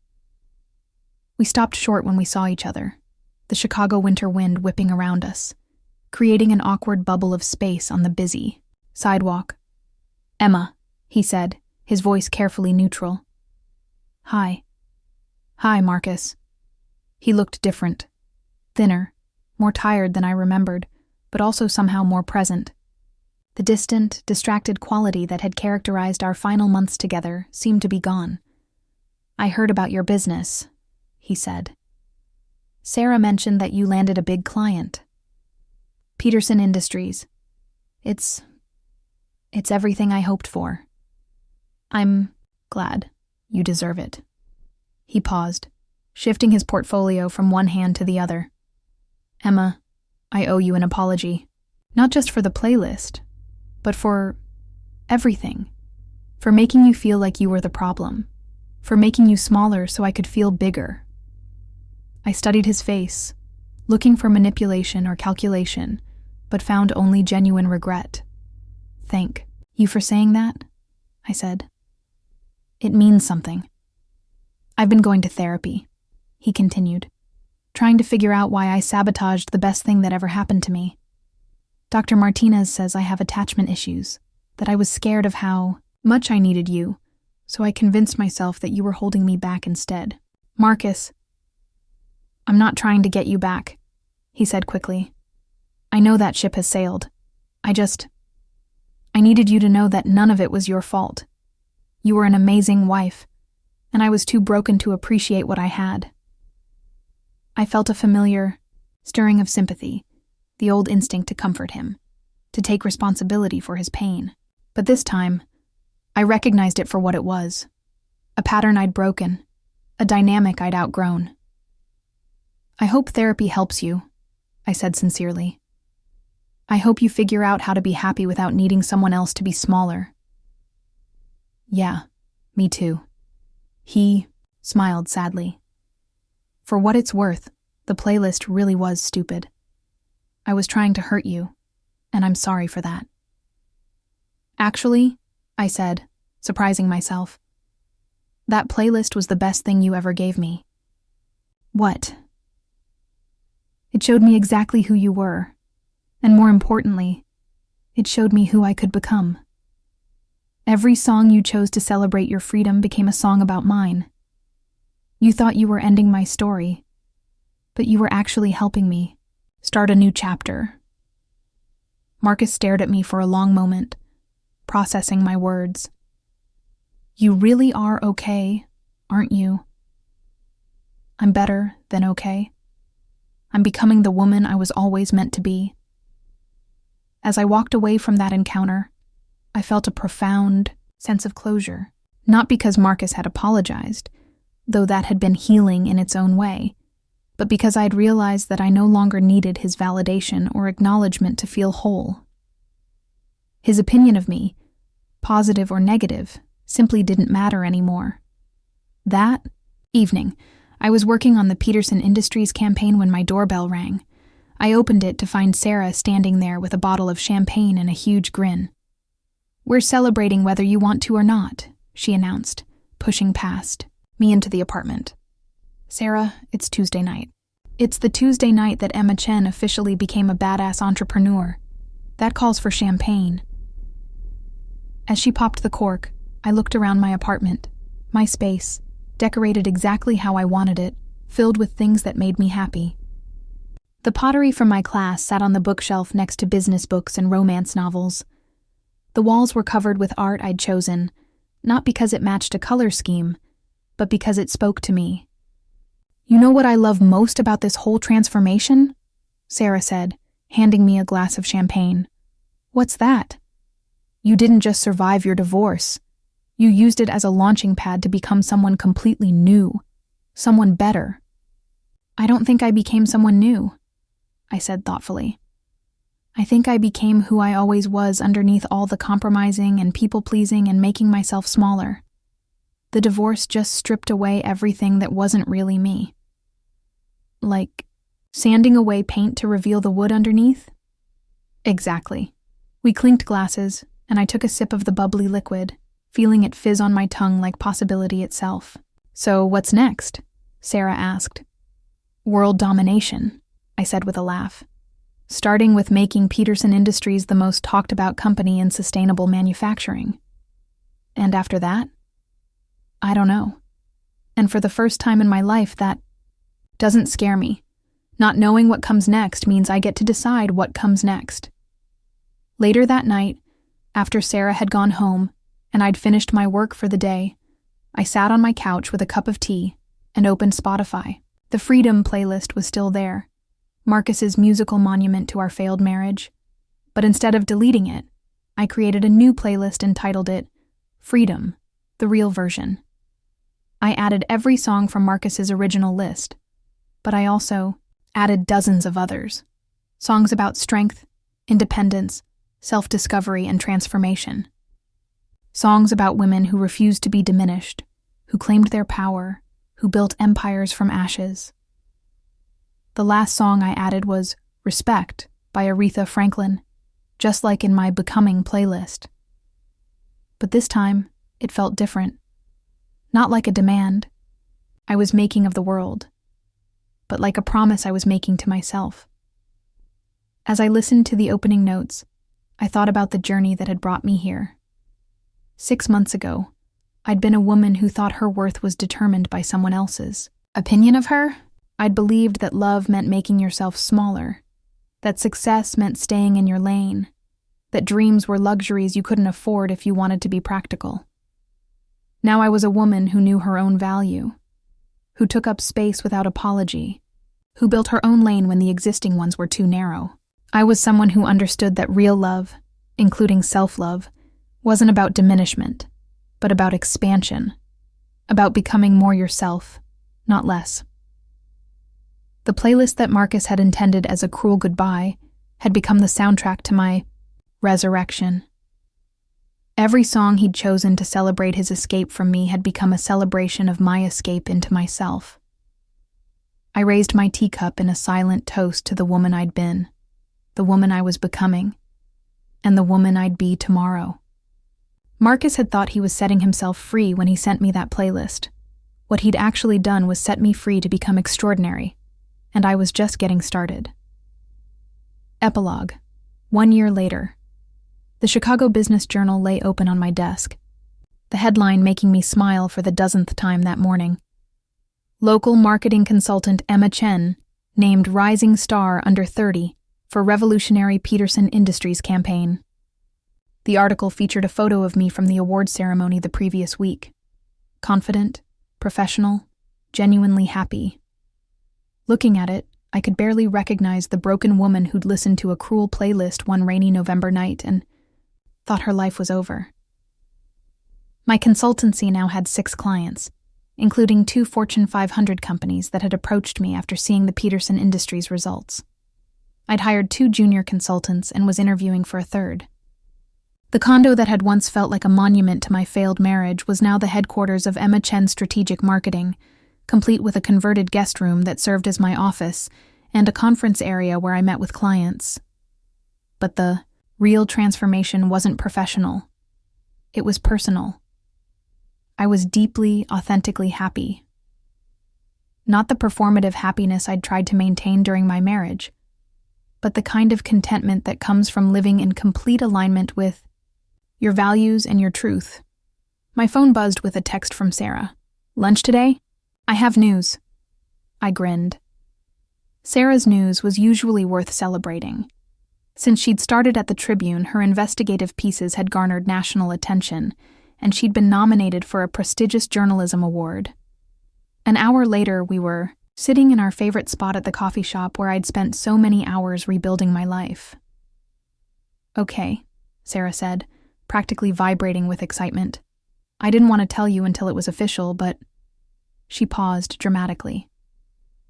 We stopped short when we saw each other, the Chicago winter wind whipping around us, creating an awkward bubble of space on the busy sidewalk. Emma, he said, his voice carefully neutral. Hi. Hi, Marcus. He looked different. Thinner, more tired than I remembered, but also somehow more present. The distant, distracted quality that had characterized our final months together seemed to be gone. I heard about your business, he said. Sarah mentioned that you landed a big client. Peterson Industries. It's everything I hoped for. I'm glad. You deserve it. He paused, shifting his portfolio from one hand to the other. Emma, I owe you an apology. Not just for the playlist, but for everything. For making you feel like you were the problem. For making you smaller so I could feel bigger. I studied his face, looking for manipulation or calculation, but found only genuine regret. Thank you for saying that, I said. It means something. I've been going to therapy, he continued, trying to figure out why I sabotaged the best thing that ever happened to me. Dr. Martinez says I have attachment issues, that I was scared of how much I needed you, so I convinced myself that you were holding me back instead. Marcus, I'm not trying to get you back, he said quickly. I know that ship has sailed. I needed you to know that none of it was your fault. You were an amazing wife, and I was too broken to appreciate what I had. I felt a familiar stirring of sympathy, the old instinct to comfort him, to take responsibility for his pain. But this time, I recognized it for what it was. A pattern I'd broken, a dynamic I'd outgrown. I hope therapy helps you, I said sincerely. I hope you figure out how to be happy without needing someone else to be smaller. Yeah, me too. He smiled sadly. For what it's worth, the playlist really was stupid. I was trying to hurt you, and I'm sorry for that. Actually, I said, surprising myself, that playlist was the best thing you ever gave me. What? It showed me exactly who you were, and more importantly, it showed me who I could become. Every song you chose to celebrate your freedom became a song about mine. You thought you were ending my story, but you were actually helping me start a new chapter. Marcus stared at me for a long moment, processing my words. You really are okay, aren't you? I'm better than okay. I'm becoming the woman I was always meant to be. As I walked away from that encounter, I felt a profound sense of closure, not because Marcus had apologized, though that had been healing in its own way, but because I'd realized that I no longer needed his validation or acknowledgement to feel whole. His opinion of me, positive or negative, simply didn't matter anymore. That evening, I was working on the Peterson Industries campaign when my doorbell rang. I opened it to find Sarah standing there with a bottle of champagne and a huge grin. We're celebrating whether you want to or not, she announced, pushing past me into the apartment. Sarah, it's Tuesday night. It's the Tuesday night that Emma Chen officially became a badass entrepreneur. That calls for champagne. As she popped the cork, I looked around my apartment, my space, decorated exactly how I wanted it, filled with things that made me happy. The pottery from my class sat on the bookshelf next to business books and romance novels. The walls were covered with art I'd chosen, not because it matched a color scheme, but because it spoke to me. "You know what I love most about this whole transformation?" Sarah said, handing me a glass of champagne. "What's that?" "You didn't just survive your divorce. You used it as a launching pad to become someone completely new, someone better." "I don't think I became someone new," I said thoughtfully. "I think I became who I always was underneath all the compromising and people-pleasing and making myself smaller. The divorce just stripped away everything that wasn't really me." "Like sanding away paint to reveal the wood underneath?" "Exactly." We clinked glasses, and I took a sip of the bubbly liquid, feeling it fizz on my tongue like possibility itself. "So what's next?" Sarah asked. "World domination," I said with a laugh. "Starting with making Peterson Industries the most talked-about company in sustainable manufacturing. And after that? I don't know. And for the first time in my life, that doesn't scare me. Not knowing what comes next means I get to decide what comes next." Later that night, after Sarah had gone home and I'd finished my work for the day, I sat on my couch with a cup of tea and opened Spotify. The Freedom playlist was still there, Marcus's musical monument to our failed marriage. But instead of deleting it, I created a new playlist and titled it Freedom, the Real Version. I added every song from Marcus's original list, but I also added dozens of others. Songs about strength, independence, self-discovery, and transformation. Songs about women who refused to be diminished, who claimed their power, who built empires from ashes. The last song I added was Respect by Aretha Franklin, just like in my Becoming playlist. But this time, it felt different. Not like a demand I was making of the world, but like a promise I was making to myself. As I listened to the opening notes, I thought about the journey that had brought me here. 6 months ago, I'd been a woman who thought her worth was determined by someone else's opinion of her. I'd believed that love meant making yourself smaller, that success meant staying in your lane, that dreams were luxuries you couldn't afford if you wanted to be practical. Now I was a woman who knew her own value, who took up space without apology, who built her own lane when the existing ones were too narrow. I was someone who understood that real love, including self-love, wasn't about diminishment, but about expansion, about becoming more yourself, not less. The playlist that Marcus had intended as a cruel goodbye had become the soundtrack to my resurrection. Every song he'd chosen to celebrate his escape from me had become a celebration of my escape into myself. I raised my teacup in a silent toast to the woman I'd been, the woman I was becoming, and the woman I'd be tomorrow. Marcus had thought he was setting himself free when he sent me that playlist. What he'd actually done was set me free to become extraordinary, and I was just getting started. Epilogue. 1 year later. The Chicago Business Journal lay open on my desk, the headline making me smile for the dozenth time that morning. Local marketing consultant Emma Chen named Rising Star Under 30 for Revolutionary Peterson Industries campaign. The article featured a photo of me from the awards ceremony the previous week. Confident, professional, genuinely happy. Looking at it, I could barely recognize the broken woman who'd listened to a cruel playlist one rainy November night and thought her life was over. My consultancy now had 6 clients, including 2 Fortune 500 companies that had approached me after seeing the Peterson Industries results. I'd hired 2 junior consultants and was interviewing for a third. The condo that had once felt like a monument to my failed marriage was now the headquarters of Emma Chen Strategic Marketing, complete with a converted guest room that served as my office and a conference area where I met with clients. But the real transformation wasn't professional. It was personal. I was deeply, authentically happy. Not the performative happiness I'd tried to maintain during my marriage, but the kind of contentment that comes from living in complete alignment with your values and your truth. My phone buzzed with a text from Sarah. "Lunch today? I have news." I grinned. Sarah's news was usually worth celebrating. Since she'd started at the Tribune, her investigative pieces had garnered national attention, and she'd been nominated for a prestigious journalism award. An hour later, we were sitting in our favorite spot at the coffee shop where I'd spent so many hours rebuilding my life. "Okay," Sarah said, practically vibrating with excitement. "I didn't want to tell you until it was official, but—" She paused dramatically.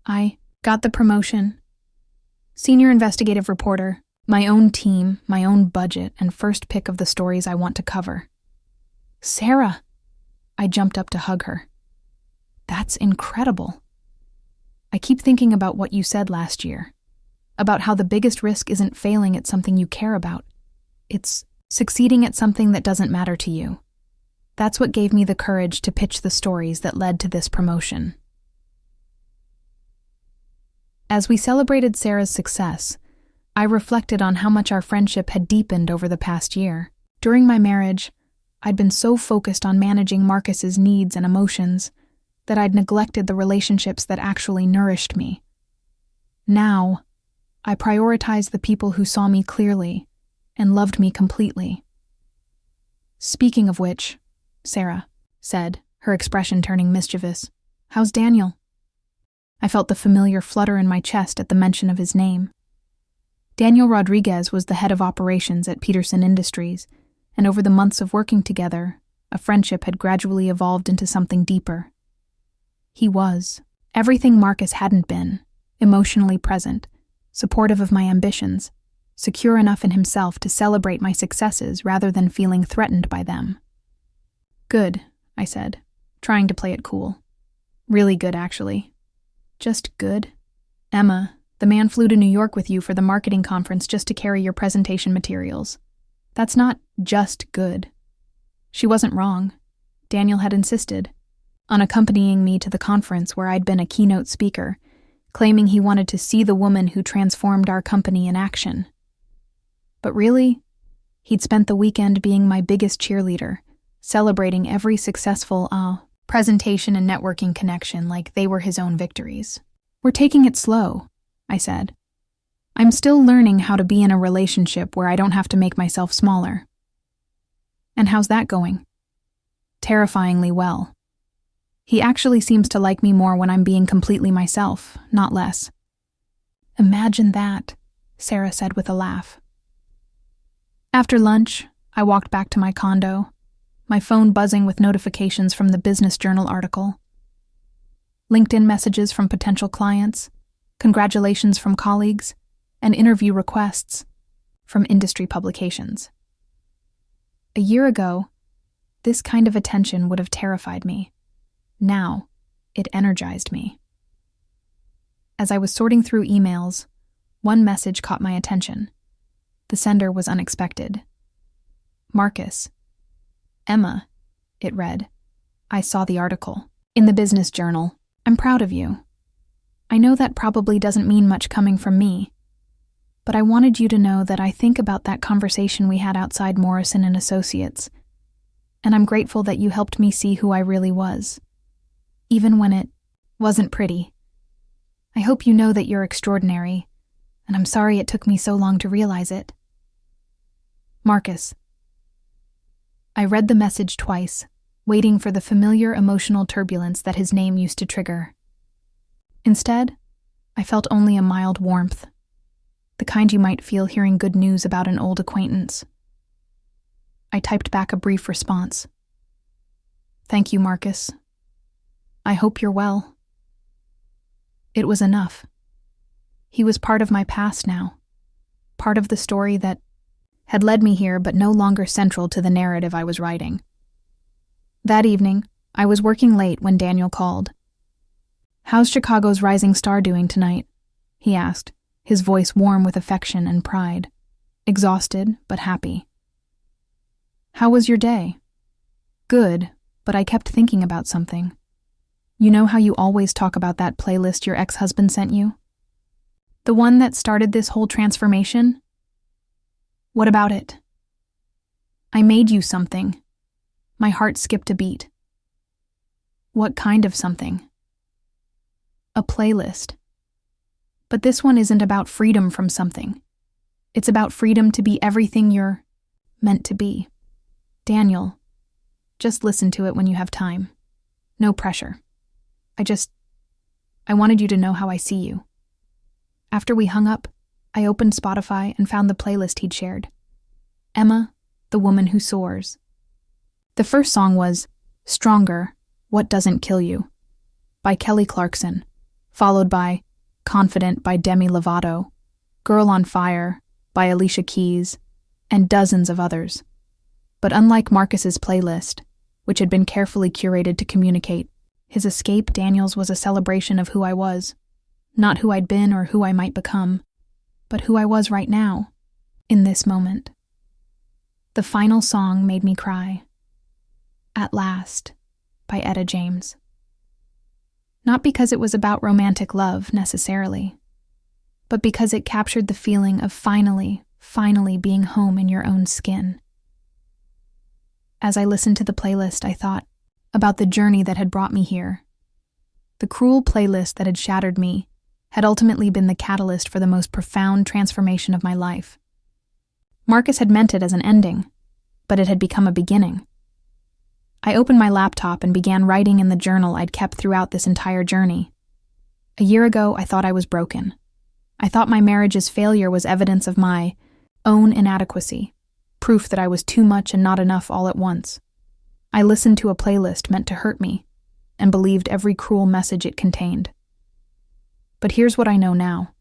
"I got the promotion. Senior investigative reporter, my own team, my own budget, and first pick of the stories I want to cover." "Sarah!" I jumped up to hug her. "That's incredible. I keep thinking about what you said last year, about how the biggest risk isn't failing at something you care about. It's succeeding at something that doesn't matter to you. That's what gave me the courage to pitch the stories that led to this promotion." As we celebrated Sarah's success, I reflected on how much our friendship had deepened over the past year. During my marriage, I'd been so focused on managing Marcus's needs and emotions that I'd neglected the relationships that actually nourished me. Now, I prioritized the people who saw me clearly and loved me completely. "Speaking of which," Sarah said, her expression turning mischievous, "how's Daniel?" I felt the familiar flutter in my chest at the mention of his name. Daniel Rodriguez was the head of operations at Peterson Industries, and over the months of working together, a friendship had gradually evolved into something deeper. He was everything Marcus hadn't been: emotionally present, supportive of my ambitions, secure enough in himself to celebrate my successes rather than feeling threatened by them. "Good," I said, trying to play it cool. "Really good, actually. Just good. Emma, the man flew to New York with you for the marketing conference just to carry your presentation materials. That's not just good." She wasn't wrong. Daniel had insisted on accompanying me to the conference where I'd been a keynote speaker, claiming he wanted to see the woman who transformed our company in action. But really, he'd spent the weekend being my biggest cheerleader, celebrating every successful presentation and networking connection like they were his own victories. "We're taking it slow," I said. "I'm still learning how to be in a relationship where I don't have to make myself smaller." "And how's that going?" "Terrifyingly well. He actually seems to like me more when I'm being completely myself, not less." "Imagine that," Sarah said with a laugh. After lunch, I walked back to my condo, my phone buzzing with notifications from the Business Journal article. LinkedIn messages from potential clients, congratulations from colleagues, and interview requests from industry publications. A year ago, this kind of attention would have terrified me. Now, it energized me. As I was sorting through emails, one message caught my attention. The sender was unexpected. "Marcus. Emma," it read. I saw the article. "In the Business Journal. I'm proud of you. I know that probably doesn't mean much coming from me, but I wanted you to know that I think about that conversation we had outside Morrison and Associates, and I'm grateful that you helped me see who I really was, even when it wasn't pretty. I hope you know that you're extraordinary, and I'm sorry it took me so long to realize it. Marcus." I read the message twice, waiting for the familiar emotional turbulence that his name used to trigger. Instead, I felt only a mild warmth, the kind you might feel hearing good news about an old acquaintance. I typed back a brief response. "Thank you, Marcus. I hope you're well." It was enough. He was part of my past now, part of the story that had led me here but no longer central to the narrative I was writing. That evening, I was working late when Daniel called. "How's Chicago's rising star doing tonight?" he asked, his voice warm with affection and pride, exhausted but happy. "How was your day?" "Good, but I kept thinking about something. You know how you always talk about that playlist your ex-husband sent you? The one that started this whole transformation? What about it?" "I made you something." My heart skipped a beat. What kind of something? A playlist. But this one isn't about freedom from something. It's about freedom to be everything you're meant to be. Daniel, just listen to it when you have time. No pressure. I wanted you to know how I see you. After we hung up, I opened Spotify and found the playlist he'd shared. Emma, the Woman Who Soars. The first song was Stronger, What Doesn't Kill You by Kelly Clarkson, followed by Confident by Demi Lovato, Girl on Fire by Alicia Keys, and dozens of others. But unlike Marcus's playlist, which had been carefully curated to communicate, his Escape Daniels was a celebration of who I was. Not who I'd been or who I might become, but who I was right now, in this moment. The final song made me cry. At Last, by Etta James. Not because it was about romantic love, necessarily, but because it captured the feeling of finally being home in your own skin. As I listened to the playlist, I thought about the journey that had brought me here. The cruel playlist that had shattered me had ultimately been the catalyst for the most profound transformation of my life. Marcus had meant it as an ending, but it had become a beginning. I opened my laptop and began writing in the journal I'd kept throughout this entire journey. A year ago, I thought I was broken. I thought my marriage's failure was evidence of my own inadequacy, proof that I was too much and not enough all at once. I listened to a playlist meant to hurt me, and believed every cruel message it contained. But here's what I know now.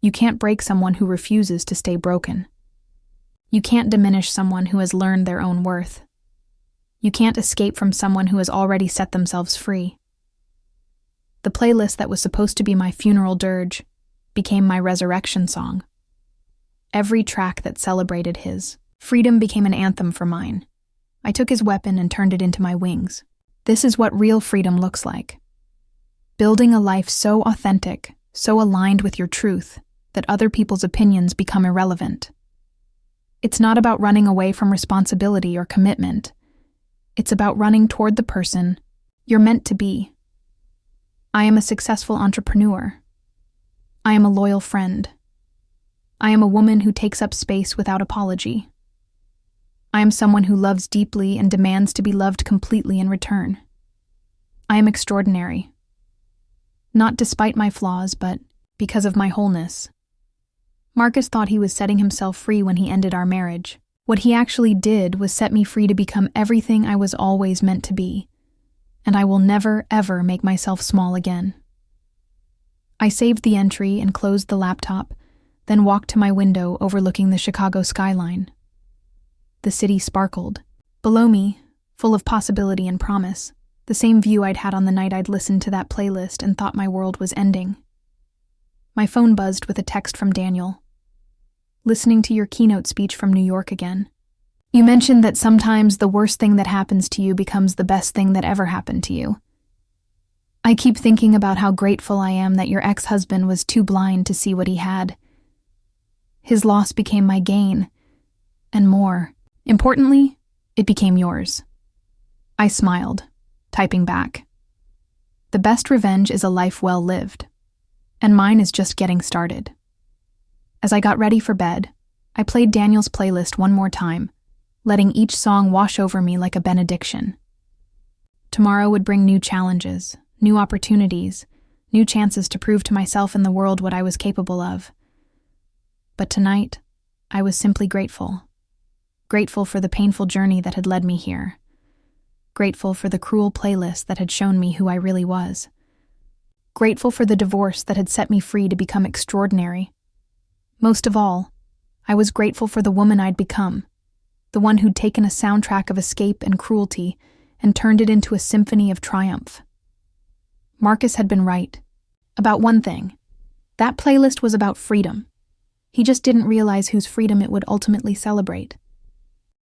You can't break someone who refuses to stay broken. You can't diminish someone who has learned their own worth. You can't escape from someone who has already set themselves free. The playlist that was supposed to be my funeral dirge became my resurrection song. Every track that celebrated his freedom became an anthem for mine. I took his weapon and turned it into my wings. This is what real freedom looks like. Building a life so authentic, so aligned with your truth, that other people's opinions become irrelevant. It's not about running away from responsibility or commitment. It's about running toward the person you're meant to be. I am a successful entrepreneur. I am a loyal friend. I am a woman who takes up space without apology. I am someone who loves deeply and demands to be loved completely in return. I am extraordinary. Not despite my flaws, but because of my wholeness. Marcus thought he was setting himself free when he ended our marriage. What he actually did was set me free to become everything I was always meant to be, and I will never, ever make myself small again. I saved the entry and closed the laptop, then walked to my window overlooking the Chicago skyline. The city sparkled. Below me, full of possibility and promise, the same view I'd had on the night I'd listened to that playlist and thought my world was ending. My phone buzzed with a text from Daniel. Listening to your keynote speech from New York again. You mentioned that sometimes the worst thing that happens to you becomes the best thing that ever happened to you. I keep thinking about how grateful I am that your ex-husband was too blind to see what he had. His loss became my gain, and more. Importantly, it became yours. I smiled, typing back. The best revenge is a life well lived, and mine is just getting started. As I got ready for bed, I played Daniel's playlist one more time, letting each song wash over me like a benediction. Tomorrow would bring new challenges, new opportunities, new chances to prove to myself and the world what I was capable of. But tonight, I was simply grateful. Grateful for the painful journey that had led me here. Grateful for the cruel playlist that had shown me who I really was. Grateful for the divorce that had set me free to become extraordinary. Most of all, I was grateful for the woman I'd become, the one who'd taken a soundtrack of escape and cruelty and turned it into a symphony of triumph. Marcus had been right. About one thing. That playlist was about freedom. He just didn't realize whose freedom it would ultimately celebrate.